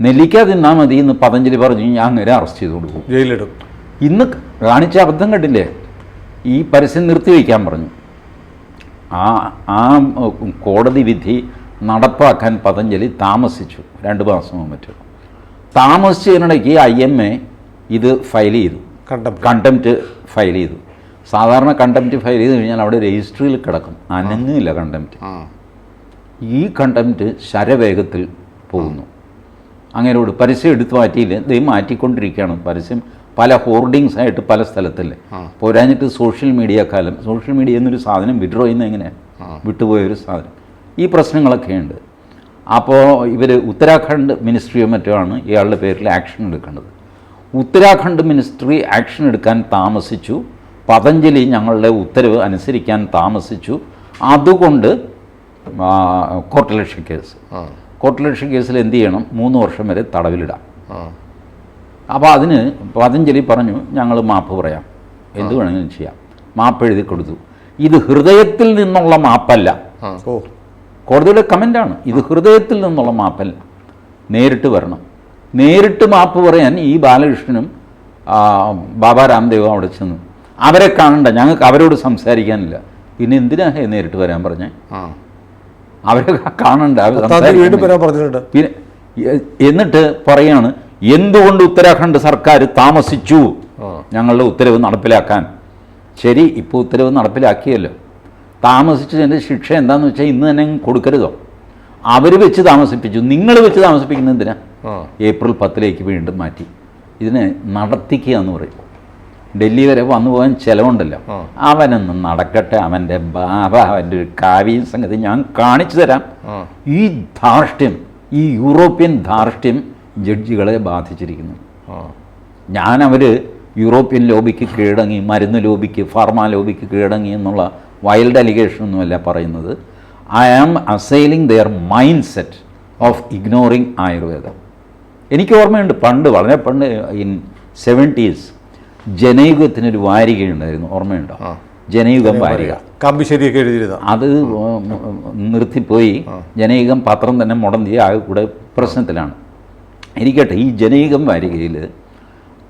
നെല്ലിക്ക തിന്നാൽ മതി എന്ന് പതഞ്ജലി പറഞ്ഞു, ഞാൻ അങ്ങനെ അറസ്റ്റ് ചെയ്ത് കൊടുക്കും, ജയിലിടും. ഇന്ന് കാണിച്ച അബദ്ധം കണ്ടില്ലേ? ഈ പരസ്യം നിർത്തിവെക്കാൻ പറഞ്ഞു. ആ കോടതി വിധി നടപ്പാക്കാൻ പതഞ്ജലി താമസിച്ചു, 2 മാസമോ മറ്റോ. താമസിച്ചതിനിടയ്ക്ക് IMA ഇത് ഫയൽ ചെയ്തു, കണ്ടംപ്റ്റ് ഫയൽ ചെയ്തു. സാധാരണ കണ്ടംപ്റ്റ് ഫയൽ ചെയ്ത് കഴിഞ്ഞാൽ അവിടെ രജിസ്ട്രിയിൽ കിടക്കും, അനങ്ങില്ല കണ്ടംപ്റ്റ്. ഈ കണ്ടംപ്റ്റ് ശരവേഗത്തിൽ പോകുന്നു. അങ്ങനെയോട് പരസ്യം എടുത്തു മാറ്റിയില്ല, ഇത് മാറ്റിക്കൊണ്ടിരിക്കുകയാണ്. പരസ്യം പല ഹോർഡിങ്സ് ആയിട്ട് പല സ്ഥലത്തല്ലേ. പോരാഞ്ഞിട്ട് സോഷ്യൽ മീഡിയ കാലം. സോഷ്യൽ മീഡിയ എന്നൊരു സാധനം വിഡ്രോ ചെയ്യുന്നത് എങ്ങനെയാണ്? വിട്ടുപോയൊരു സാധനം. ഈ പ്രശ്നങ്ങളൊക്കെ ഉണ്ട്. അപ്പോൾ ഇവർ ഉത്തരാഖണ്ഡ് മിനിസ്ട്രിയോ മറ്റോ ആണ് ഇയാളുടെ പേരിൽ ആക്ഷൻ എടുക്കേണ്ടത്. ഉത്തരാഖണ്ഡ് മിനിസ്ട്രി ആക്ഷൻ എടുക്കാൻ താമസിച്ചു. പതഞ്ജലി ഞങ്ങളുടെ ഉത്തരവ് അനുസരിക്കാൻ താമസിച്ചു. അതുകൊണ്ട് കോർട്ടലക്ഷ്യ കേസ്. കോർട്ടലക്ഷ്യ കേസിൽ എന്ത് ചെയ്യണം? 3 വർഷം വരെ തടവിലിടാം. അപ്പോൾ അതിന് പതഞ്ജലി പറഞ്ഞു, ഞങ്ങൾ മാപ്പ് പറയാം, എന്ത് വേണമെങ്കിലും ചെയ്യാം. മാപ്പ് എഴുതി കൊടുത്തു. ഇത് ഹൃദയത്തിൽ നിന്നുള്ള മാപ്പല്ല. കോടതിയുടെ കമൻ്റാണ്, ഇത് ഹൃദയത്തിൽ നിന്നുള്ള മാപ്പല്ല, നേരിട്ട് വരണം. നേരിട്ട് മാപ്പ് പറയാൻ ഈ ബാലകൃഷ്ണനും ബാബാ രാംദേവും അവിടെ ചെന്നു. അവരെ കാണണ്ട, ഞങ്ങൾക്ക് അവരോട് സംസാരിക്കാനില്ല. പിന്നെ എന്തിനാ നേരിട്ട് വരാൻ പറഞ്ഞേ? അവരെ കാണണ്ട, പിന്നെ എന്നിട്ട് പറയാണ്, എന്തുകൊണ്ട് ഉത്തരാഖണ്ഡ് സർക്കാർ താമസിച്ചു ഞങ്ങളുടെ ഉത്തരവ് നടപ്പിലാക്കാൻ? ശരി, ഇപ്പോൾ ഉത്തരവ് നടപ്പിലാക്കിയല്ലോ. താമസിച്ചതിൻ്റെ ശിക്ഷ എന്താണെന്ന് വെച്ചാൽ ഇന്ന് തന്നെ കൊടുക്കരുതോ? അവർ വെച്ച് താമസിപ്പിച്ചു, നിങ്ങൾ വെച്ച് താമസിപ്പിക്കുന്നത് എന്തിനാ? ഏപ്രിൽ 10 വീണ്ടും മാറ്റി. ഇതിനെ നടത്തിക്കുക എന്ന് പറയും. ഡൽഹി വരെ വന്നു പോകാൻ ചിലവുണ്ടല്ലോ. അവനൊന്ന് നടക്കട്ടെ, അവൻ്റെ ബാബ, അവൻ്റെ ഒരു കാവ്യ സംഗതി ഞാൻ കാണിച്ചു തരാം. ഈ ധാർഷ്ട്യം, ഈ യൂറോപ്യൻ ധാർഷ്ട്യം ജഡ്ജികളെ ബാധിച്ചിരിക്കുന്നു. അവർ യൂറോപ്യൻ ലോബിക്ക് കീഴടങ്ങി, മരുന്ന് ലോബിക്ക്, ഫാർമ ലോബിക്ക് കീഴടങ്ങി എന്നുള്ള വൈൽഡ് അലിഗേഷൻ ഒന്നുമല്ല പറയുന്നത്. I am assailing their mind set. Of ignoring Ayurveda. എനിക്ക് ഓർമ്മയുണ്ട്, പണ്ട് വളരെ പണ്ട് ഇൻ 70s ജനയുഗത്തിനൊരു വാരികയുണ്ടായിരുന്നു, ഓർമ്മയുണ്ടോ? ജനയുഗം വാരിക. കമ്പിശ്ശേരിയൊക്കെ എഴുതിയിരുന്ന അത് നിർത്തിപ്പോയി. ജനയുഗം പത്രം തന്നെ മുടന്തി ആകെ കൂടെ പ്രശ്നത്തിലാണ്. ഇരിക്കട്ടെ, ഈ ജനയുഗം വാരികയിൽ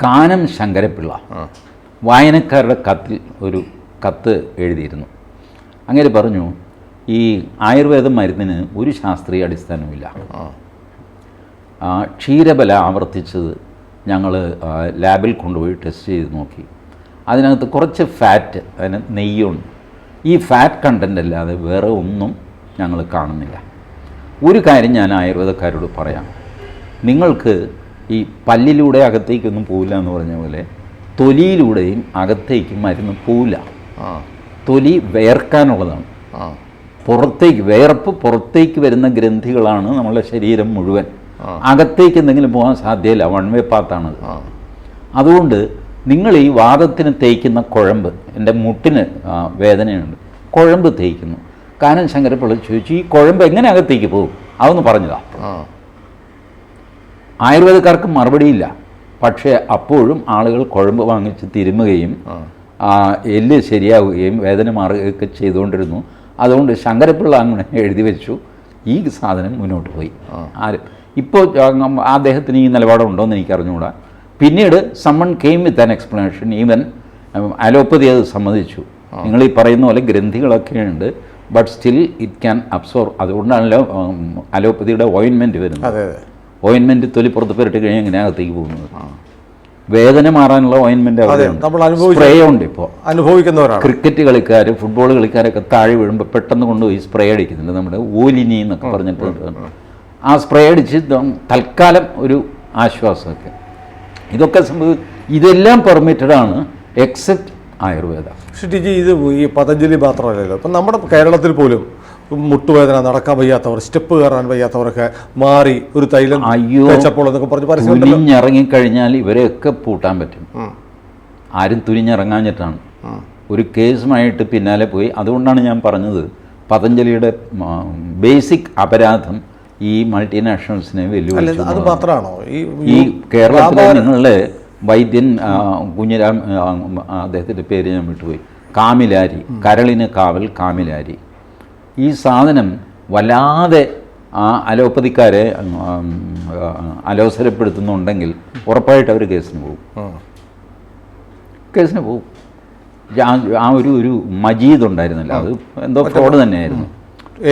കാനം ശങ്കരപ്പിള്ള വായനക്കാരുടെ കത്തിൽ ഒരു കത്ത് എഴുതിയിരുന്നു. അങ്ങനെ പറഞ്ഞു, ഈ ആയുർവേദ മരുന്നിന് ഒരു ശാസ്ത്രീയ അടിസ്ഥാനമില്ല. ക്ഷീരബല ആവർത്തിച്ചത് ഞങ്ങൾ ലാബിൽ കൊണ്ടുപോയി ടെസ്റ്റ് ചെയ്ത് നോക്കി. അതിനകത്ത് കുറച്ച് ഫാറ്റ്, അതിന് നെയ്യുണ്ട്. ഈ ഫാറ്റ് കണ്ടൻ്റ് അല്ലാതെ വേറെ ഒന്നും ഞങ്ങൾ കാണുന്നില്ല. ഒരു കാര്യം ഞാൻ ആയുർവേദക്കാരോട് പറയാം, നിങ്ങൾക്ക് ഈ പല്ലിലൂടെ അകത്തേക്കൊന്നും പോവില്ല എന്ന് പറഞ്ഞ പോലെ തൊലിയിലൂടെയും അകത്തേക്ക് മരുന്ന് പോവില്ല. തൊലി വേർക്കാനുള്ളതാണ്. പുറത്തേക്ക് വേർപ്പ് പുറത്തേക്ക് വരുന്ന ഗ്രന്ഥികളാണ് നമ്മളുടെ ശരീരം മുഴുവൻ. അകത്തേക്ക് എന്തെങ്കിലും പോകാൻ സാധ്യതയില്ല, വൺ വേ പാത്താണത്. അതുകൊണ്ട് നിങ്ങൾ ഈ വാദത്തിന് തേക്കുന്ന കുഴമ്പ്, എൻ്റെ മുട്ടിന് വേദനയുണ്ട്, കുഴമ്പ് തേക്കുന്നു. കാനം ശങ്കരപ്പിള്ള ചോദിച്ചു, ഈ കുഴമ്പ് എങ്ങനെ അകത്തേക്ക് പോകും? അതൊന്ന് പറഞ്ഞതാ. ആയുർവേദക്കാർക്ക് മറുപടിയില്ല. പക്ഷേ അപ്പോഴും ആളുകൾ കുഴമ്പ് വാങ്ങിച്ച് തിരുമുകയും എല്ല് ശരിയാവുകയും വേദന മാറുകയൊക്കെ ചെയ്തുകൊണ്ടിരുന്നു. അതുകൊണ്ട് ശങ്കരപ്പിള്ള അങ്ങനെ എഴുതി വെച്ചു, ഈ സാധനം മുന്നോട്ട് പോയി. ഇപ്പോൾ അദ്ദേഹത്തിന് ഈ നിലപാടുണ്ടോ എന്ന് എനിക്ക് അറിഞ്ഞുകൂടാ. പിന്നീട് someone came with an explanation. Even allopathy അത് സമ്മതിച്ചു. നിങ്ങൾ ഈ പറയുന്ന പോലെ ഗ്രന്ഥികളൊക്കെ ഉണ്ട്, but still it can absorb. അതുകൊണ്ടാണല്ലോ അലോപ്പതിയുടെ ഓയിൻമെൻറ്റ് വരുന്നത്. ഓയിൻമെൻറ്റ് തൊലി പുറത്ത് പുരട്ടി കഴിഞ്ഞാൽ ഇങ്ങനെ അകത്തേക്ക് പോകുന്നത്. വേദന മാറാനുള്ള ഓയിൻമെൻറ്റ് സ്പ്രേ ഉണ്ട്. ഇപ്പോൾ അനുഭവിക്കുന്നവരാണ് ക്രിക്കറ്റ് കളിക്കാർ, ഫുട്ബോൾ കളിക്കാരൊക്കെ താഴെ വീഴുമ്പോൾ പെട്ടെന്ന് കൊണ്ടുപോയി സ്പ്രേ അടിക്കുന്നുണ്ട്. നമ്മുടെ ഓലിനി എന്നൊക്കെ പറഞ്ഞിട്ട് ആ സ്പ്രേ അടിച്ച് തൽക്കാലം ഒരു ആശ്വാസമൊക്കെ. ഇതൊക്കെ ഇതെല്ലാം പെർമിറ്റഡാണ് എക്സെപ്റ്റ് ആയുർവേദ. പക്ഷേ ടീച്ചി, ഇത് ഈ പതഞ്ജലി മാത്രമല്ലല്ലോ. ഇപ്പം നമ്മുടെ കേരളത്തിൽ പോലും മുട്ടുവേദന, നടക്കാൻ വയ്യാത്തവർ, സ്റ്റെപ്പ് കയറാൻ വയ്യാത്തവരൊക്കെ മാറി ഒരു തൈലം വെച്ചപ്പോൾ എന്നൊക്കെ പറഞ്ഞ് തുനിഞ്ഞിറങ്ങിക്കഴിഞ്ഞാൽ ഇവരെയൊക്കെ പൂട്ടാൻ പറ്റും. ആരും തുനിഞ്ഞിറങ്ങാഞ്ഞിട്ടാണ്. ഒരു കേസുമായിട്ട് പിന്നാലെ പോയി. അതുകൊണ്ടാണ് ഞാൻ പറഞ്ഞത്, പതഞ്ജലിയുടെ ബേസിക് അപരാധം ഈ മൾട്ടിനാഷണൽസിനെ വെല്ലുവിളിച്ചു. അത് മാത്രമാണോ ഈ കേരളത്തിലെ നിങ്ങളുടെ വൈദ്യൻ കുഞ്ഞിരാം, അദ്ദേഹത്തിൻ്റെ പേര് ഞാൻ വിട്ടുപോയി, കാമിലാരി, കരളിന് കാവൽ കാമിലാരി. ഈ സാധനം വല്ലാതെ അലോപ്പതിക്കാരെ അലോസരപ്പെടുത്തുന്നുണ്ടെങ്കിൽ ഉറപ്പായിട്ട് അവർ കേസിന് പോകും. ആ ഒരു മജീദ് ഉണ്ടായിരുന്നല്ലോ, അത് എന്തോ ഫ്രോഡ് തന്നെയായിരുന്നു.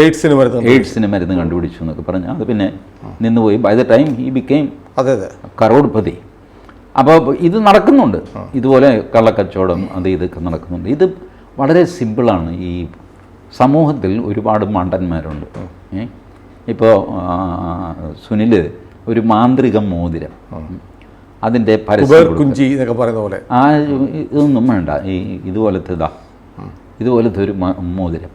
എയ്ഡ്സിന് മരുന്ന് കണ്ടുപിടിച്ചു എന്നൊക്കെ പറഞ്ഞ് അത് പിന്നെ നിന്നുപോയി. By the time he became crorepati. അപ്പോൾ ഇത് നടക്കുന്നുണ്ട്, ഇതുപോലെ കള്ളക്കച്ചവടം അത് ഇതൊക്കെ നടക്കുന്നുണ്ട്. ഇത് വളരെ സിമ്പിളാണ്. ഈ സമൂഹത്തിൽ ഒരുപാട് മണ്ടന്മാരുണ്ട്. ഇപ്പോൾ സുനിൽ ഒരു മാന്ത്രിക മോതിരം, അതിൻ്റെ കുഞ്ചി എന്നൊക്കെ പറയുന്ന പോലെ ഇതൊന്നും വേണ്ട. ഇതുപോലത്തെ ഒരു മോതിരം,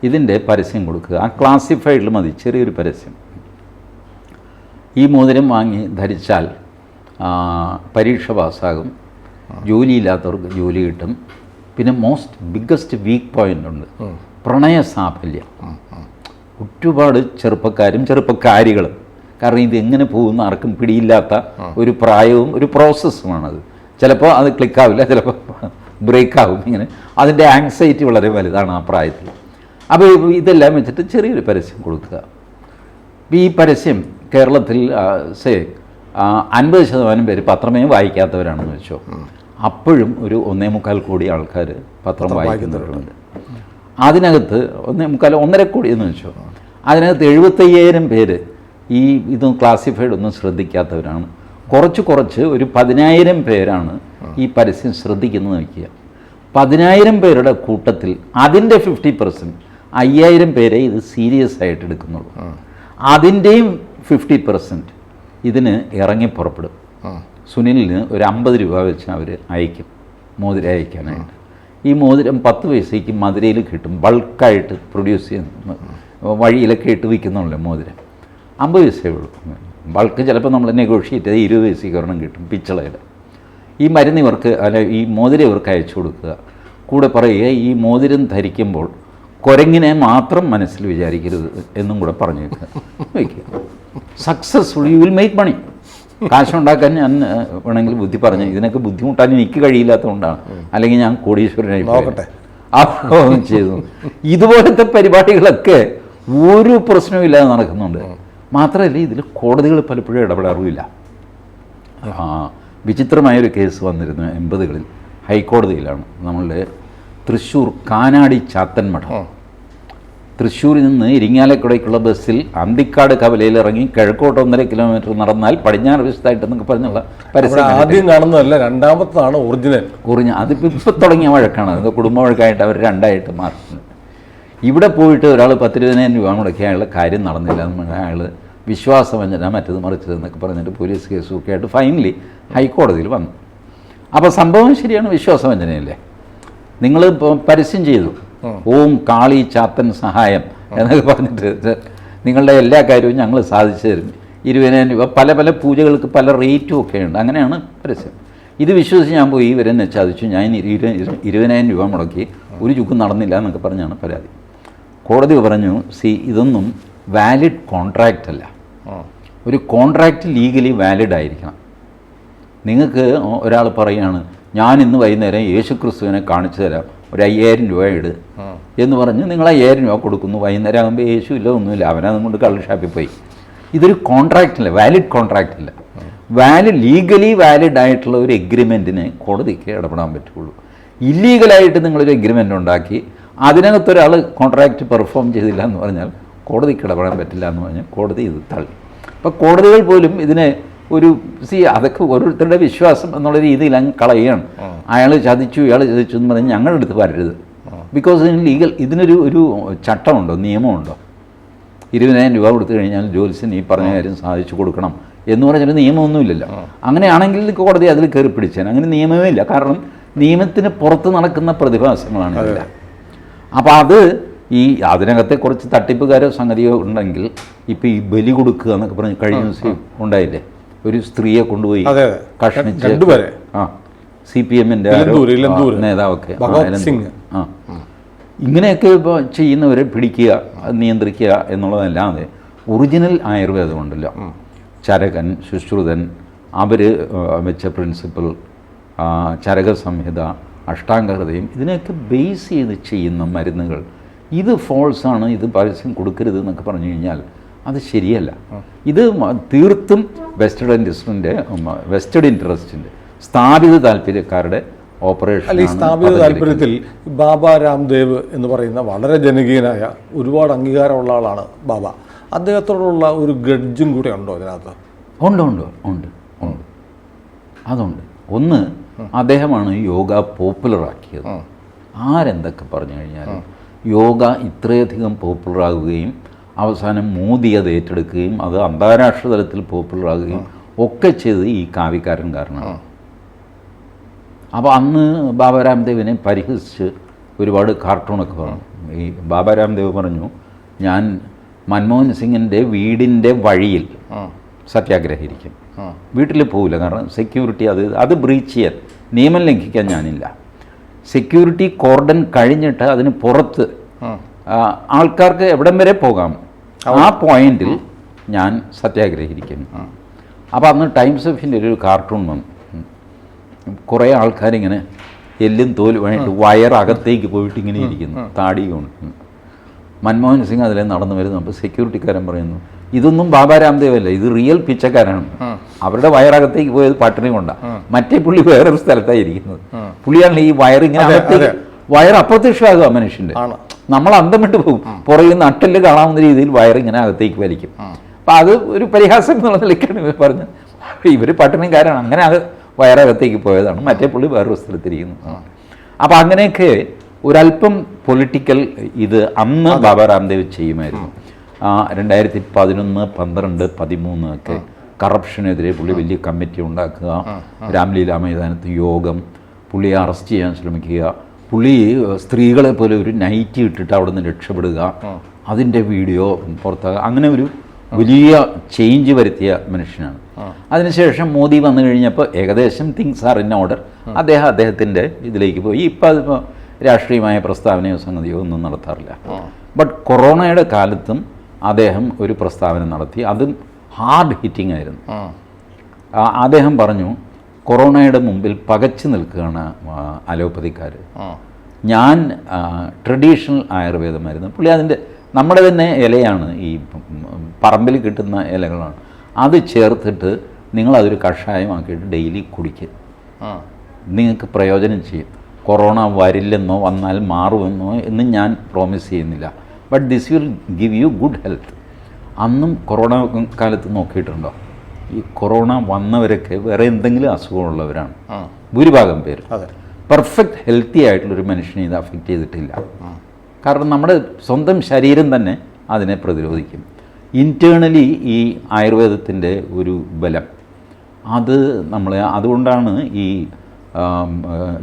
ഇതിൻ്റെ പരസ്യം കൊടുക്കുക. ആ ക്ലാസിഫൈഡിൽ മതി, ചെറിയൊരു പരസ്യം. ഈ മോതിരം വാങ്ങി ധരിച്ചാൽ പരീക്ഷ പാസ്സാകും, ജോലിയില്ലാത്തവർക്ക് ജോലി കിട്ടും. പിന്നെ ബിഗ്ഗസ്റ്റ് വീക്ക് പോയിൻ്റ് ഉണ്ട്, പ്രണയ സാഫല്യം. ഒരുപാട് ചെറുപ്പക്കാരും ചെറുപ്പക്കാരികളും, കാരണം ഇത് എങ്ങനെ പോകുന്ന ആർക്കും പിടിയില്ലാത്ത ഒരു പ്രായവും ഒരു പ്രോസസ്സുമാണത്. ചിലപ്പോൾ അത് ക്ലിക്കാവില്ല, ചിലപ്പോൾ ബ്രേക്കാവും. ഇങ്ങനെ അതിൻ്റെ ആങ്സൈറ്റി വളരെ വലുതാണ് ആ പ്രായത്തിൽ. അപ്പോൾ ഇതെല്ലാം വെച്ചിട്ട് ചെറിയൊരു പരസ്യം കൊടുക്കുക. ഈ പരസ്യം കേരളത്തിൽ 50% പേര് പത്രമേ വായിക്കാത്തവരാണെന്ന് വെച്ചോ, അപ്പോഴും ഒരു 1.25 കോടി ആൾക്കാർ പത്രം വായിക്കുന്നവരുണ്ട്. അതിനകത്ത് 1.5 കോടി എന്ന് വെച്ചോ, അതിനകത്ത് 75,000 പേര് ഈ ഇതും ക്ലാസിഫൈഡ് ഒന്നും ശ്രദ്ധിക്കാത്തവരാണ്. കുറച്ച് ഒരു 10,000 പേരാണ് ഈ പരസ്യം ശ്രദ്ധിക്കുന്നത് വയ്ക്കുക. 10,000 പേരുടെ കൂട്ടത്തിൽ അതിൻ്റെ 50%, 5,000 പേരെ ഇത് സീരിയസ് ആയിട്ട് എടുക്കുന്നുള്ളൂ. അതിൻ്റെയും 50% ഇതിന് ഇറങ്ങി പുറപ്പെടും. സുനിലിന് ഒരു 50 രൂപ വെച്ച് അവർ അയക്കും മോതിരം അയക്കാനായിട്ട്. ഈ മോതിരം 10 പൈസയ്ക്ക് മധുരയിൽ കിട്ടും, ബൾക്കായിട്ട് പ്രൊഡ്യൂസ് ചെയ്യുന്ന വഴിയിലൊക്കെ ഇട്ട് വിൽക്കുന്നുള്ളൂ മോതിരം. 50 പൈസയേ ഉള്ളൂ. ബൾക്ക് ചിലപ്പോൾ നമ്മൾ നെഗോഷിയേറ്റ് ചെയ്ത് 20 പൈസയ്ക്ക് ഒരെണ്ണം കിട്ടും പിച്ചളയിൽ. ഈ മരുന്ന് ഇവർക്ക് ഈ മോതിരം ഇവർക്ക് അയച്ചു കൊടുക്കുക. കൂടെ പറയുക, ഈ മോതിരം ധരിക്കുമ്പോൾ കുരങ്ങിനെ മാത്രം മനസ്സിൽ വിചാരിക്കരുത് എന്നും കൂടെ പറഞ്ഞു വയ്ക്കുക. Successful you will make money. കാശുണ്ടാക്കാൻ ഞാൻ വേണമെങ്കിൽ ബുദ്ധി പറഞ്ഞു, ഇതിനൊക്കെ ബുദ്ധിമുട്ടാൻ എനിക്ക് കഴിയില്ലാത്തതുകൊണ്ടാണ്, അല്ലെങ്കിൽ ഞാൻ കോടീശ്വരനായി അപ്പോൾ ചെയ്തു. ഇതുപോലത്തെ പരിപാടികളൊക്കെ ഒരു പ്രശ്നവുമില്ലാതെ നടക്കുന്നുണ്ട്. മാത്രമല്ല ഇതിൽ കോടതികൾ പലപ്പോഴും ഇടപെടാറുമില്ല. വിചിത്രമായൊരു കേസ് വന്നിരുന്നു 80കളിൽ ഹൈക്കോടതിയിലാണ്. നമ്മളുടെ തൃശ്ശൂർ കാനാടി ചാത്തൻ മഠം. തൃശ്ശൂരിൽ നിന്ന് ഇരിങ്ങാലക്കുടയ്ക്കുള്ള ബസ്സിൽ അന്തിക്കാട് കവലയിൽ ഇറങ്ങി കിഴക്കോട്ട് 1.5 കിലോമീറ്റർ നടന്നാൽ പടിഞ്ഞാറ് വശത്തായിട്ടെന്നൊക്കെ പറഞ്ഞുള്ള പരസ്യം ആദ്യം കാണുന്നതല്ല, രണ്ടാമത്തതാണ് ഒറിജിനൽ. അതിപ്പോൾ ഇപ്പം തുടങ്ങിയ വഴക്കാണ്. അത് കുടുംബ വഴക്കായിട്ട് അവർ രണ്ടായിട്ട് മാറുന്നു. ഇവിടെ പോയിട്ട് ഒരാൾ 10-20,000 രൂപ മുടക്കി അയാളുടെ കാര്യം നടന്നില്ല എന്ന് പറഞ്ഞാൽ അയാൾ വിശ്വാസവഞ്ചന മറ്റത് മറിച്ചതെന്നൊക്കെ പറഞ്ഞിട്ട് പോലീസ് കേസൊക്കെ ആയിട്ട് ഫൈനലി ഹൈക്കോടതിയിൽ വന്നു. അപ്പോൾ സംഭവം ശരിയാണ്, വിശ്വാസവഞ്ചനയല്ലേ. നിങ്ങൾ പരസ്യം ചെയ്തു, ഓം കാളി ചാത്തൻ സഹായം എന്നൊക്കെ പറഞ്ഞിട്ട് നിങ്ങളുടെ എല്ലാ കാര്യവും ഞങ്ങൾ സാധിച്ചു തരും, 20,000 രൂപ, പല പല പൂജകൾക്ക് പല റേറ്റും ഒക്കെ ഉണ്ട്. അങ്ങനെയാണ് പരസ്യം. ഇത് വിശ്വസിച്ച് ഞാൻ പോയി ഇവരെന്നെ ചതിച്ചു, ഞാൻ 20,000 രൂപ മുടക്കി, ഒരു ചുക്കും നടന്നില്ല എന്നൊക്കെ പറഞ്ഞാണ് പരാതി. കോടതി പറഞ്ഞു, ഇതൊന്നും വാലിഡ് കോൺട്രാക്റ്റ് അല്ല. ഒരു കോൺട്രാക്റ്റ് ലീഗലി വാലിഡ് ആയിരിക്കണം. നിങ്ങൾക്ക് ഒരാൾ പറയുകയാണ്, ഞാൻ ഇന്ന് വൈകുന്നേരം യേശുക്രിസ്തുവിനെ കാണിച്ചു തരാം, ഒരു 5,000 രൂപ ഇട് എന്ന് പറഞ്ഞ് നിങ്ങൾ 5,000 രൂപ കൊടുക്കുന്നു. വൈകുന്നേരം ആകുമ്പോൾ യേശു ഇല്ല, ഒന്നുമില്ല, അവനതും കൊണ്ട് കള്ള് ഷാപ്പിൽ പോയി. ഇതൊരു കോൺട്രാക്റ്റ് അല്ല, വാലിഡ് കോൺട്രാക്റ്റ് അല്ല. ലീഗലി വാലിഡ് ആയിട്ടുള്ള ഒരു എഗ്രിമെൻറ്റിന് കോടതിക്ക് ഇടപെടാൻ പറ്റുള്ളൂ. ഇല്ലീഗലായിട്ട് നിങ്ങളൊരു എഗ്രിമെൻ്റ് ഉണ്ടാക്കി അതിനകത്തൊരാൾ കോൺട്രാക്റ്റ് പെർഫോം ചെയ്തില്ല എന്ന് പറഞ്ഞാൽ കോടതിക്ക് ഇടപെടാൻ പറ്റില്ല എന്ന് പറഞ്ഞാൽ കോടതി ഇത് തള്ളി. അപ്പോൾ കോടതികൾ പോലും ഇതിനെ ഒരു അതൊക്കെ ഓരോരുത്തരുടെ വിശ്വാസം എന്നുള്ള രീതിയിൽ അങ്ങ് കളയുകയാണ്. അയാൾ ചതിച്ചു, ഇയാൾ ചതിച്ചു എന്ന് പറഞ്ഞ് ഞങ്ങളുടെ അടുത്ത് വരരുത്. ബിക്കോസ് ഇതിനൊരു ചട്ടമുണ്ടോ, നിയമമുണ്ടോ? 20,000 രൂപ കൊടുത്തു കഴിഞ്ഞാൽ ജോലിസിന് ഈ പറഞ്ഞ കാര്യം സാധിച്ചു കൊടുക്കണം എന്ന് പറഞ്ഞൊരു നിയമമൊന്നുമില്ലല്ലോ. അങ്ങനെയാണെങ്കിൽ കോടതി അതിൽ കയറി പിടിച്ചാൽ, അങ്ങനെ നിയമമേ ഇല്ല. കാരണം നിയമത്തിന് പുറത്ത് നടക്കുന്ന പ്രതിഭാസങ്ങളാണ് ഇതെല്ലാം. അപ്പോൾ അതിനകത്തെ കുറച്ച് തട്ടിപ്പുകാരോ സംഗതിയോ ഉണ്ടെങ്കിൽ ഇപ്പോൾ ഈ ബലി കൊടുക്കുക എന്നൊക്കെ പറഞ്ഞ് കഴിഞ്ഞ ദിവസം ഉണ്ടായില്ലേ, ഒരു സ്ത്രീയെ കൊണ്ടുപോയി കഷ്ണിച്ച് CPM-ന്റെ നേതാവൊക്കെ ഇങ്ങനെയൊക്കെ ഇപ്പോൾ ചെയ്യുന്നവരെ പിടിക്കുക, നിയന്ത്രിക്കുക എന്നുള്ളതല്ലാതെ ഒറിജിനൽ ആയുർവേദം ഉണ്ടല്ലോ, ചരകൻ, ശുശ്രുതൻ, അവർ വെച്ച പ്രിൻസിപ്പിൾ, ചരക സംഹിത, അഷ്ടാംഗഹൃദയം, ഇതിനെയൊക്കെ ബേസ് ചെയ്ത് ചെയ്യുന്ന മരുന്നുകൾ ഇത് ഫോൾസാണ്, ഇത് പരസ്യം കൊടുക്കരുത് എന്നൊക്കെ പറഞ്ഞു കഴിഞ്ഞാൽ അത് ശരിയല്ല. ഇത് തീർത്തും വെസ്റ്റഡ് ഇൻട്രസ്റ്റിൻ്റെ സ്ഥാപിത താല്പര്യക്കാരുടെ ഓപ്പറേഷൻ. ഈ സ്ഥാപിത താല്പര്യത്തിൽ ബാബ രാംദേവ് എന്ന് പറയുന്ന വളരെ ജനകീയനായ ഒരുപാട് അംഗീകാരമുള്ള ആളാണ് ബാബ. അദ്ദേഹത്തോടുള്ള ഒരു ഗ്രഡ്ജും കൂടെ ഉണ്ടോ അതിനകത്ത്? ഉണ്ട് ഉണ്ട് ഉണ്ട് ഉണ്ട് അതുണ്ട്. ഒന്ന്, അദ്ദേഹമാണ് യോഗ പോപ്പുലറാക്കിയത്. ആരെന്തൊക്കെ പറഞ്ഞു കഴിഞ്ഞാലും യോഗ ഇത്രയധികം പോപ്പുലറാകുകയും അവസാനം മോദി അത് ഏറ്റെടുക്കുകയും അത് അന്താരാഷ്ട്ര തലത്തിൽ പോപ്പുലറാകുകയും ഒക്കെ ചെയ്ത് ഈ കാവ്യക്കാരൻ കാരണമാണ്. അപ്പോൾ അന്ന് ബാബ രാംദേവിനെ പരിഹസിച്ച് ഒരുപാട് കാർട്ടൂണൊക്കെ പറഞ്ഞു. ഈ ബാബ രാംദേവ് പറഞ്ഞു, ഞാൻ മൻമോഹൻ സിംഗിൻ്റെ വീടിൻ്റെ വഴിയിൽ സത്യാഗ്രഹിക്കും, വീട്ടിൽ പോവില്ല, കാരണം സെക്യൂരിറ്റി അത് ബ്രീച്ച് ചെയ്യാൻ, നിയമം ലംഘിക്കാൻ ഞാനില്ല. സെക്യൂരിറ്റി കോർഡൻ കഴിഞ്ഞിട്ട് അതിന് പുറത്ത് ആൾക്കാർക്ക് എവിടം വരെ പോകാം, ആ പോയിന്റിൽ ഞാൻ സത്യാഗ്രഹിക്കും. അപ്പോൾ അന്ന് ടൈംസ് ഓഫ് ഇന്ത്യയിൽ ഒരു കാർട്ടൂൺ വന്നു. കുറേ ആൾക്കാരിങ്ങനെ എല്ലും തോലുമായിട്ട് വയറകത്തേക്ക് പോയിട്ട് ഇങ്ങനെ ഇരിക്കുന്നു, താടി കൊണ്ട്. മൻമോഹൻ സിംഗ് അതിലെ നടന്നു വരുന്നു. അപ്പോൾ സെക്യൂരിറ്റിക്കാരൻ പറയുന്നു, ഇതൊന്നും ബാബ രാംദേവ് അല്ല, ഇത് റിയൽ പിച്ചക്കാരാണ്. അവരുടെ വയറകത്തേക്ക് പോയത് പട്ടിണി കൊണ്ടാണ്, മറ്റേ പുള്ളി വേറൊരു സ്ഥലത്താണ് ഇരിക്കുന്നത്. പുള്ളിയാണ് ഈ വയറിങ്ങനെ അകത്തേക്ക്, വയർ അപ്രത്യക്ഷമാകുക മനുഷ്യൻ്റെ, നമ്മൾ അന്തം വിട്ട് പോകും, പുറകിൽ നട്ടെല്ല് കാണാവുന്ന രീതിയിൽ വയറിങ്ങനെ അകത്തേക്ക് വലിക്കും. അപ്പം അത് ഒരു പരിഹാസം എന്നുള്ള നിലയ്ക്കാണ് ഇവർ പറഞ്ഞത്. ഇവർ പട്ടിണിക്കാരാണ്, അങ്ങനെ അത് വയറകത്തേക്ക് പോയതാണ്, മറ്റേ പുള്ളി വേറൊരു സ്ഥലത്തിരിക്കുന്നു. അപ്പം അങ്ങനെയൊക്കെ ഒരല്പം പൊളിറ്റിക്കൽ ഇത് അന്ന് ബാബ രാംദേവ് ചെയ്യുമായിരുന്നു. 2011, 12, 13 ഒക്കെ കറപ്ഷനെതിരെ പുള്ളി വലിയ കമ്മിറ്റി ഉണ്ടാക്കുക, രാംലീല മൈതാനത്ത് യോഗം, പുള്ളിയെ അറസ്റ്റ് ചെയ്യാൻ ശ്രമിക്കുക, പുള്ളി സ്ത്രീകളെ പോലെ ഒരു നൈറ്റി ഇട്ടിട്ട് അവിടെ നിന്ന് രക്ഷപ്പെടുക, അതിൻ്റെ വീഡിയോ പുറത്താകുക, അങ്ങനെ ഒരു വലിയ ചേഞ്ച് വരുത്തിയ മനുഷ്യനാണ്. അതിനുശേഷം മോദി വന്നു കഴിഞ്ഞപ്പോൾ ഏകദേശം തിങ്സ് ആർ ഇൻ ഓർഡർ. അദ്ദേഹത്തിൻ്റെ ഇതിലേക്ക് പോയി. ഇപ്പം അതിപ്പോൾ രാഷ്ട്രീയമായ പ്രസ്താവനയോ സംഗതിയോ ഒന്നും നടത്താറില്ല. ബട്ട് കൊറോണയുടെ കാലത്തും അദ്ദേഹം ഒരു പ്രസ്താവന നടത്തി. അതും ഹാർഡ് ഹിറ്റിംഗ് ആയിരുന്നു. അദ്ദേഹം പറഞ്ഞു, കൊറോണയുടെ മുമ്പിൽ പകച്ചു നിൽക്കുകയാണ് അലോപ്പതിക്കാർ. ഞാൻ ട്രഡീഷണൽ ആയുർവേദ മരുന്ന്, പുള്ളി അതിൻ്റെ നമ്മുടെ തന്നെ ഇലയാണ്, ഈ പറമ്പിൽ കിട്ടുന്ന ഇലകളാണ്, അത് ചേർത്തിട്ട് നിങ്ങളതൊരു കഷായമാക്കിയിട്ട് ഡെയിലി കുടിക്കുക, നിങ്ങൾക്ക് പ്രയോജനം ചെയ്യും. കൊറോണ വരില്ലെന്നോ വന്നാൽ മാറുമെന്നോ എന്ന് ഞാൻ പ്രോമിസ് ചെയ്യുന്നില്ല, but this will give you good health. അന്നും കൊറോണ കാലത്ത് നോക്കിയിട്ടുണ്ടോ, ഈ കൊറോണ വന്നവരൊക്കെ വേറെ എന്തെങ്കിലും അസുഖമുള്ളവരാണ് ഭൂരിഭാഗം പേര്. പെർഫെക്റ്റ് ഹെൽത്തി ആയിട്ടുള്ളൊരു മനുഷ്യനെ ഇത് അഫക്റ്റ് ചെയ്തിട്ടില്ല. കാരണം നമ്മുടെ സ്വന്തം ശരീരം തന്നെ അതിനെ പ്രതിരോധിക്കും. ഇൻറ്റേർണലി ഈ ആയുർവേദത്തിൻ്റെ ഒരു ബലം അത് നമ്മളെ, അതുകൊണ്ടാണ് ഈ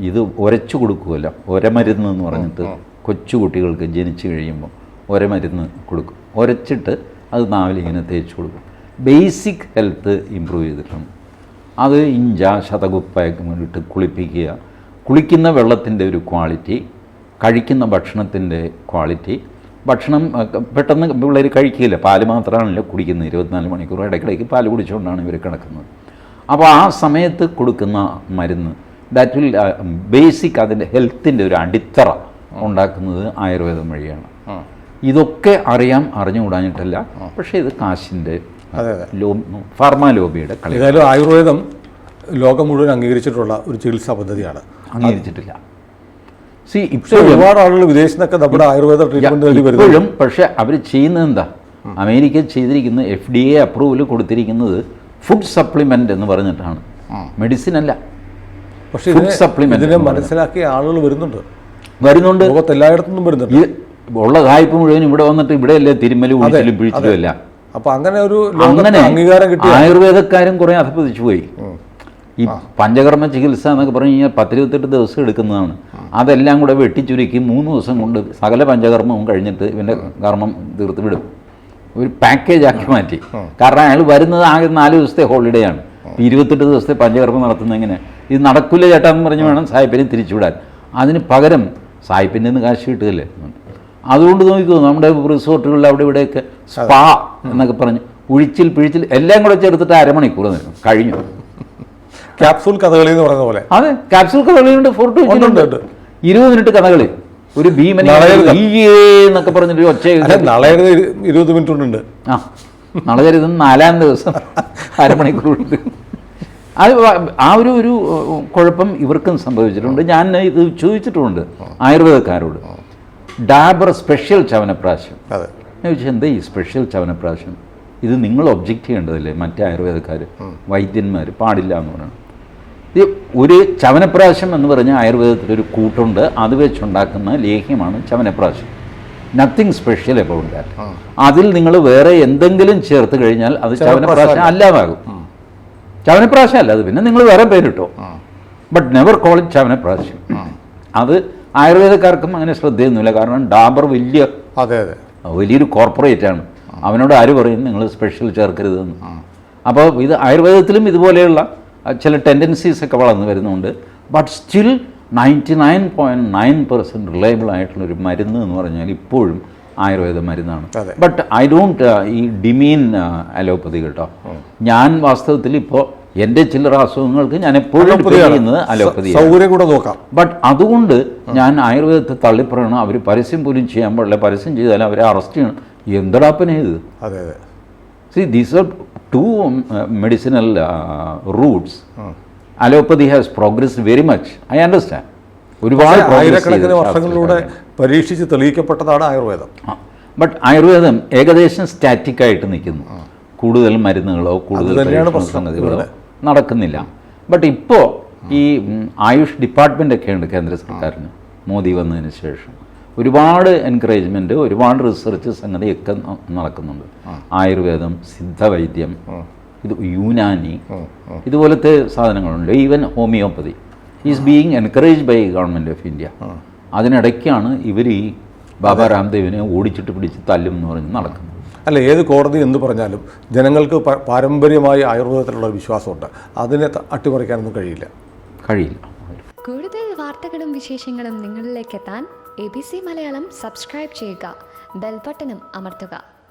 ഇത് ഉരച്ചു കൊടുക്കുമല്ലോ, ഒരമരുന്ന് എന്ന് പറഞ്ഞിട്ട് കൊച്ചു കുട്ടികൾക്ക് ജനിച്ചു കഴിയുമ്പോൾ ഒരമരുന്ന് കൊടുക്കും, ഉരച്ചിട്ട് അത് നാവിലിങ്ങനെ തേച്ച് കൊടുക്കും. ബേസിക് ഹെൽത്ത് ഇമ്പ്രൂവ് ചെയ്തിട്ടുണ്ട്. അത് ഇഞ്ച ശതകുപ്പയൊക്കെ ഇട്ട് കുളിപ്പിക്കുക, കുളിക്കുന്ന വെള്ളത്തിൻ്റെ ഒരു ക്വാളിറ്റി, കഴിക്കുന്ന ഭക്ഷണത്തിൻ്റെ ക്വാളിറ്റി. ഭക്ഷണം പെട്ടെന്ന് പിള്ളേർ കഴിക്കില്ല, പാല് മാത്രമാണല്ലോ കുടിക്കുന്നത്, 24 മണിക്കൂർ ഇടയ്ക്കിടയ്ക്ക് പാല് കുടിച്ചുകൊണ്ടാണ് ഇവർ കിടക്കുന്നത്. അപ്പോൾ ആ സമയത്ത് കൊടുക്കുന്ന മരുന്ന് ദാറ്റ് വിൽ ബേസിക് അതിൻ്റെ ഹെൽത്തിൻ്റെ ഒരു അടിത്തറ ഉണ്ടാക്കുന്നത് ആയുർവേദം വഴിയാണ്. ഇതൊക്കെ അറിഞ്ഞുകൂടാഞ്ഞിട്ടല്ല, പക്ഷേ ഇത് കാശിൻ്റെ ഫാർമ ലോബിയുടെ കളി. ഏതായാലും ആയുർവേദം ലോകം മുഴുവൻ അംഗീകരിച്ചിട്ടുള്ള ഒരു ചികിത്സാ പദ്ധതിയാണ്. അംഗീകരിച്ചിട്ടില്ല. ഇപ്പോൾ ഒരുപാട് ആളുകൾ വിദേശത്ത് നിന്നൊക്കെ നമ്മുടെ ആയുർവേദ ട്രീറ്റ്മെന്റ് ഇപ്പോഴും. പക്ഷേ അവർ ചെയ്യുന്നത് എന്താ, അമേരിക്ക ചെയ്തിരിക്കുന്ന FDA അപ്രൂവൽ കൊടുത്തിരിക്കുന്നത് ഫുഡ് സപ്ലിമെന്റ് എന്ന് പറഞ്ഞിട്ടാണ്, മെഡിസിൻ അല്ല. പക്ഷേ ഫുഡ് സപ്ലിമെന്റ് ഇതിനെ മനസ്സിലാക്കിയ ആളുകൾ വരുന്നുണ്ട്. ലോകത്ത് എല്ലായിടത്തും വരുന്നുണ്ട്. ഉള്ള സായിപ്പ് മുഴുവൻ ഇവിടെ വന്നിട്ട് ഇവിടെയല്ലേ തിരുമ്മലും ഉഴിച്ചിലും പിഴിച്ചിലും അല്ല. അപ്പൊ അങ്ങനെ ഒരു അംഗീകാരം കിട്ടി. ആയുർവേദക്കാരും കുറെ അധപ്പതിച്ചു പോയി. ഈ പഞ്ചകർമ്മ ചികിത്സ എന്നൊക്കെ പറഞ്ഞു കഴിഞ്ഞാൽ 10-28 ദിവസം എടുക്കുന്നതാണ്. അതെല്ലാം കൂടെ വെട്ടിച്ചുരുക്കി 3 ദിവസം കൊണ്ട് സകല പഞ്ചകർമ്മവും കഴിഞ്ഞിട്ട് ഇവൻ്റെ കർമ്മം തീർത്ത് വിടും. ഒരു പാക്കേജ് ആക്കി മാറ്റി. കാരണം അയാൾ വരുന്നത് ആകെ 4 ദിവസത്തെ ഹോളിഡേ ആണ്. 28 ദിവസത്തെ പഞ്ചകർമ്മം നടത്തുന്നത് എങ്ങനെ? ഇത് നടക്കില്ല ചേട്ടാന്ന് പറഞ്ഞ് വേണം സായിപ്പിനെ തിരിച്ചുവിടാൻ. അതിന് പകരം സായിപ്പിൻ്റെ നിന്ന് കാശ് കിട്ടുകയല്ലേ. അതുകൊണ്ട് നോക്കിക്കോ, നമ്മുടെ റിസോർട്ടുകളിൽ അവിടെ ഇവിടെയൊക്കെ സ്പാ എന്നൊക്കെ പറഞ്ഞ് ഉഴിച്ചിൽ പിഴിച്ചിൽ എല്ലാം കൂടെ ചേർത്തിട്ട് 1/2 മണിക്കൂർ നിൽക്കും, കഴിഞ്ഞു. ക്യാപ്സൂൾ കഥകളി എന്ന് പറയുന്ന പോലെ. അതെ, ക്യാപ്സൂൾ കഥകളിയുണ്ട്, 20 മിനിറ്റ് കഥകളി. ഒരു ഭീമൻ എന്നൊക്കെ പറഞ്ഞിട്ട് ഒച്ച 20 മിനിറ്റ് ഉണ്ട്. ആ, നളചരിതം 4-ാം ദിവസം 1/2 മണിക്കൂർ ഉണ്ട്. അത് ആ ഒരു കുഴപ്പം ഇവർക്കും സംഭവിച്ചിട്ടുണ്ട്. ഞാൻ ഇത് ചോദിച്ചിട്ടുമുണ്ട് ആയുർവേദക്കാരോട്. ഡാബർ സ്പെഷ്യൽ ചവനപ്രാശം, ഞാൻ ചോദിച്ചാൽ എന്താ ഈ സ്പെഷ്യൽ ചവനപ്രാശം? ഇത് നിങ്ങൾ ഒബ്ജക്റ്റ് ചെയ്യേണ്ടതല്ലേ, മറ്റേ ആയുർവേദക്കാർ വൈദ്യന്മാർ പാടില്ല എന്ന് പറയണം. ഇത് ഒരു ചവനപ്രാശം എന്ന് പറഞ്ഞാൽ ആയുർവേദത്തിലൊരു കൂട്ടുണ്ട്, അത് വെച്ചുണ്ടാക്കുന്ന ലേഹ്യമാണ് ചവനപ്രാശം. Nothing special about that. അതിൽ നിങ്ങൾ വേറെ എന്തെങ്കിലും ചേർത്ത് കഴിഞ്ഞാൽ അത് ചവനപ്രാശം അല്ലാതാകും. ചവനപ്രാശം അല്ല, അത് പിന്നെ നിങ്ങൾ വേറെ പേരിട്ടോ, ബട്ട് നെവർ കോൾ ഇറ്റ് ചവനപ്രാശം. അത് ആയുർവേദക്കാർക്കും അങ്ങനെ ശ്രദ്ധയൊന്നുമില്ല. കാരണം ഡാബർ വലിയൊരു കോർപ്പറേറ്റാണ്. അവനോട് ആര് പറയും നിങ്ങൾ സ്പെഷ്യൽ ചേർക്കരുതെന്ന്? അപ്പോൾ ഇത് ആയുർവേദത്തിലും ഇതുപോലെയുള്ള ചില ടെൻഡൻസീസൊക്കെ വളർന്നു വരുന്നുണ്ട്. ബട്ട് സ്റ്റിൽ 99.9% റിലയബിൾ ആയിട്ടുള്ളൊരു മരുന്ന് എന്ന് പറഞ്ഞാൽ ഇപ്പോഴും ആയുർവേദ മരുന്നാണ്. ബട്ട് ഐ ഡോണ്ട് ഈ ഡിമീൻ അലോപ്പതി കേട്ടോ. ഞാൻ വാസ്തവത്തിൽ ഇപ്പോൾ എൻ്റെ ചില്ലറ അസുഖങ്ങൾക്ക് ഞാൻ എപ്പോഴും ചെയ്യുന്നത് അലോപ്പതി. ബട്ട് അതുകൊണ്ട് ഞാൻ ആയുർവേദത്തെ തള്ളിപ്പറയണം. അവർ പരസ്യം പോലും ചെയ്യാൻ പാടില്ല. പരസ്യം ചെയ്താൽ അവരെ അറസ്റ്റ് ചെയ്യണം. എന്തടാപ്പനെ ഇത്? See, these are two medicinal roots. Allopathy has progressed very much. I understand. ഒരുപാട് ആയിരക്കണക്കിന് വർഷങ്ങളിലൂടെ പരീക്ഷിച്ച് തെളിയിക്കപ്പെട്ടതാണ് ആയുർവേദം. ബട്ട് ആയുർവേദം ഏകദേശം സ്റ്റാറ്റിക് ആയിട്ട് നിൽക്കുന്നു. കൂടുതൽ മരുന്നുകളോ കൂടുതൽ സംഗതികളോ നടക്കുന്നില്ല. ബട്ട് ഇപ്പോൾ ഈ ആയുഷ് ഡിപ്പാർട്ട്മെൻ്റ് ഒക്കെ ഉണ്ട് കേന്ദ്ര സർക്കാരിന്, മോദി വന്നതിന് ശേഷം. ഒരുപാട് എൻകറേജ്മെൻറ്റ്, ഒരുപാട് റിസർച്ച് സംഗതിയൊക്കെ നടക്കുന്നുണ്ട്. ആയുർവേദം, സിദ്ധവൈദ്യം, ഇത് യുനാനി, ഇതുപോലത്തെ സാധനങ്ങളുണ്ട്. Even homoeopathy is being encourage by government of India. അതിനിടയ്ക്കാണ് ഇവർ ഈ ബാബാ രാംദേവിനെ ഓടിച്ചിട്ട് പിടിച്ച് തല്ലും എന്ന് പറഞ്ഞ് നടക്കുന്നത്. അല്ല, ഏത് കോടതി എന്ന് പറഞ്ഞാലും ജനങ്ങൾക്ക് പാരമ്പര്യമായി ആയുർവേദത്തിലുള്ള വിശ്വാസമുണ്ട്. അതിനെ അട്ടിമറിക്കാനൊന്നും കഴിയില്ല. കൂടുതൽ വാർത്തകളും വിശേഷങ്ങളും നിങ്ങളിലേക്ക് എത്താൻ ABC മലയാളം സബ്സ്ക്രൈബ് ചെയ്യുക, ബെൽ ബട്ടണും അമർത്തുക.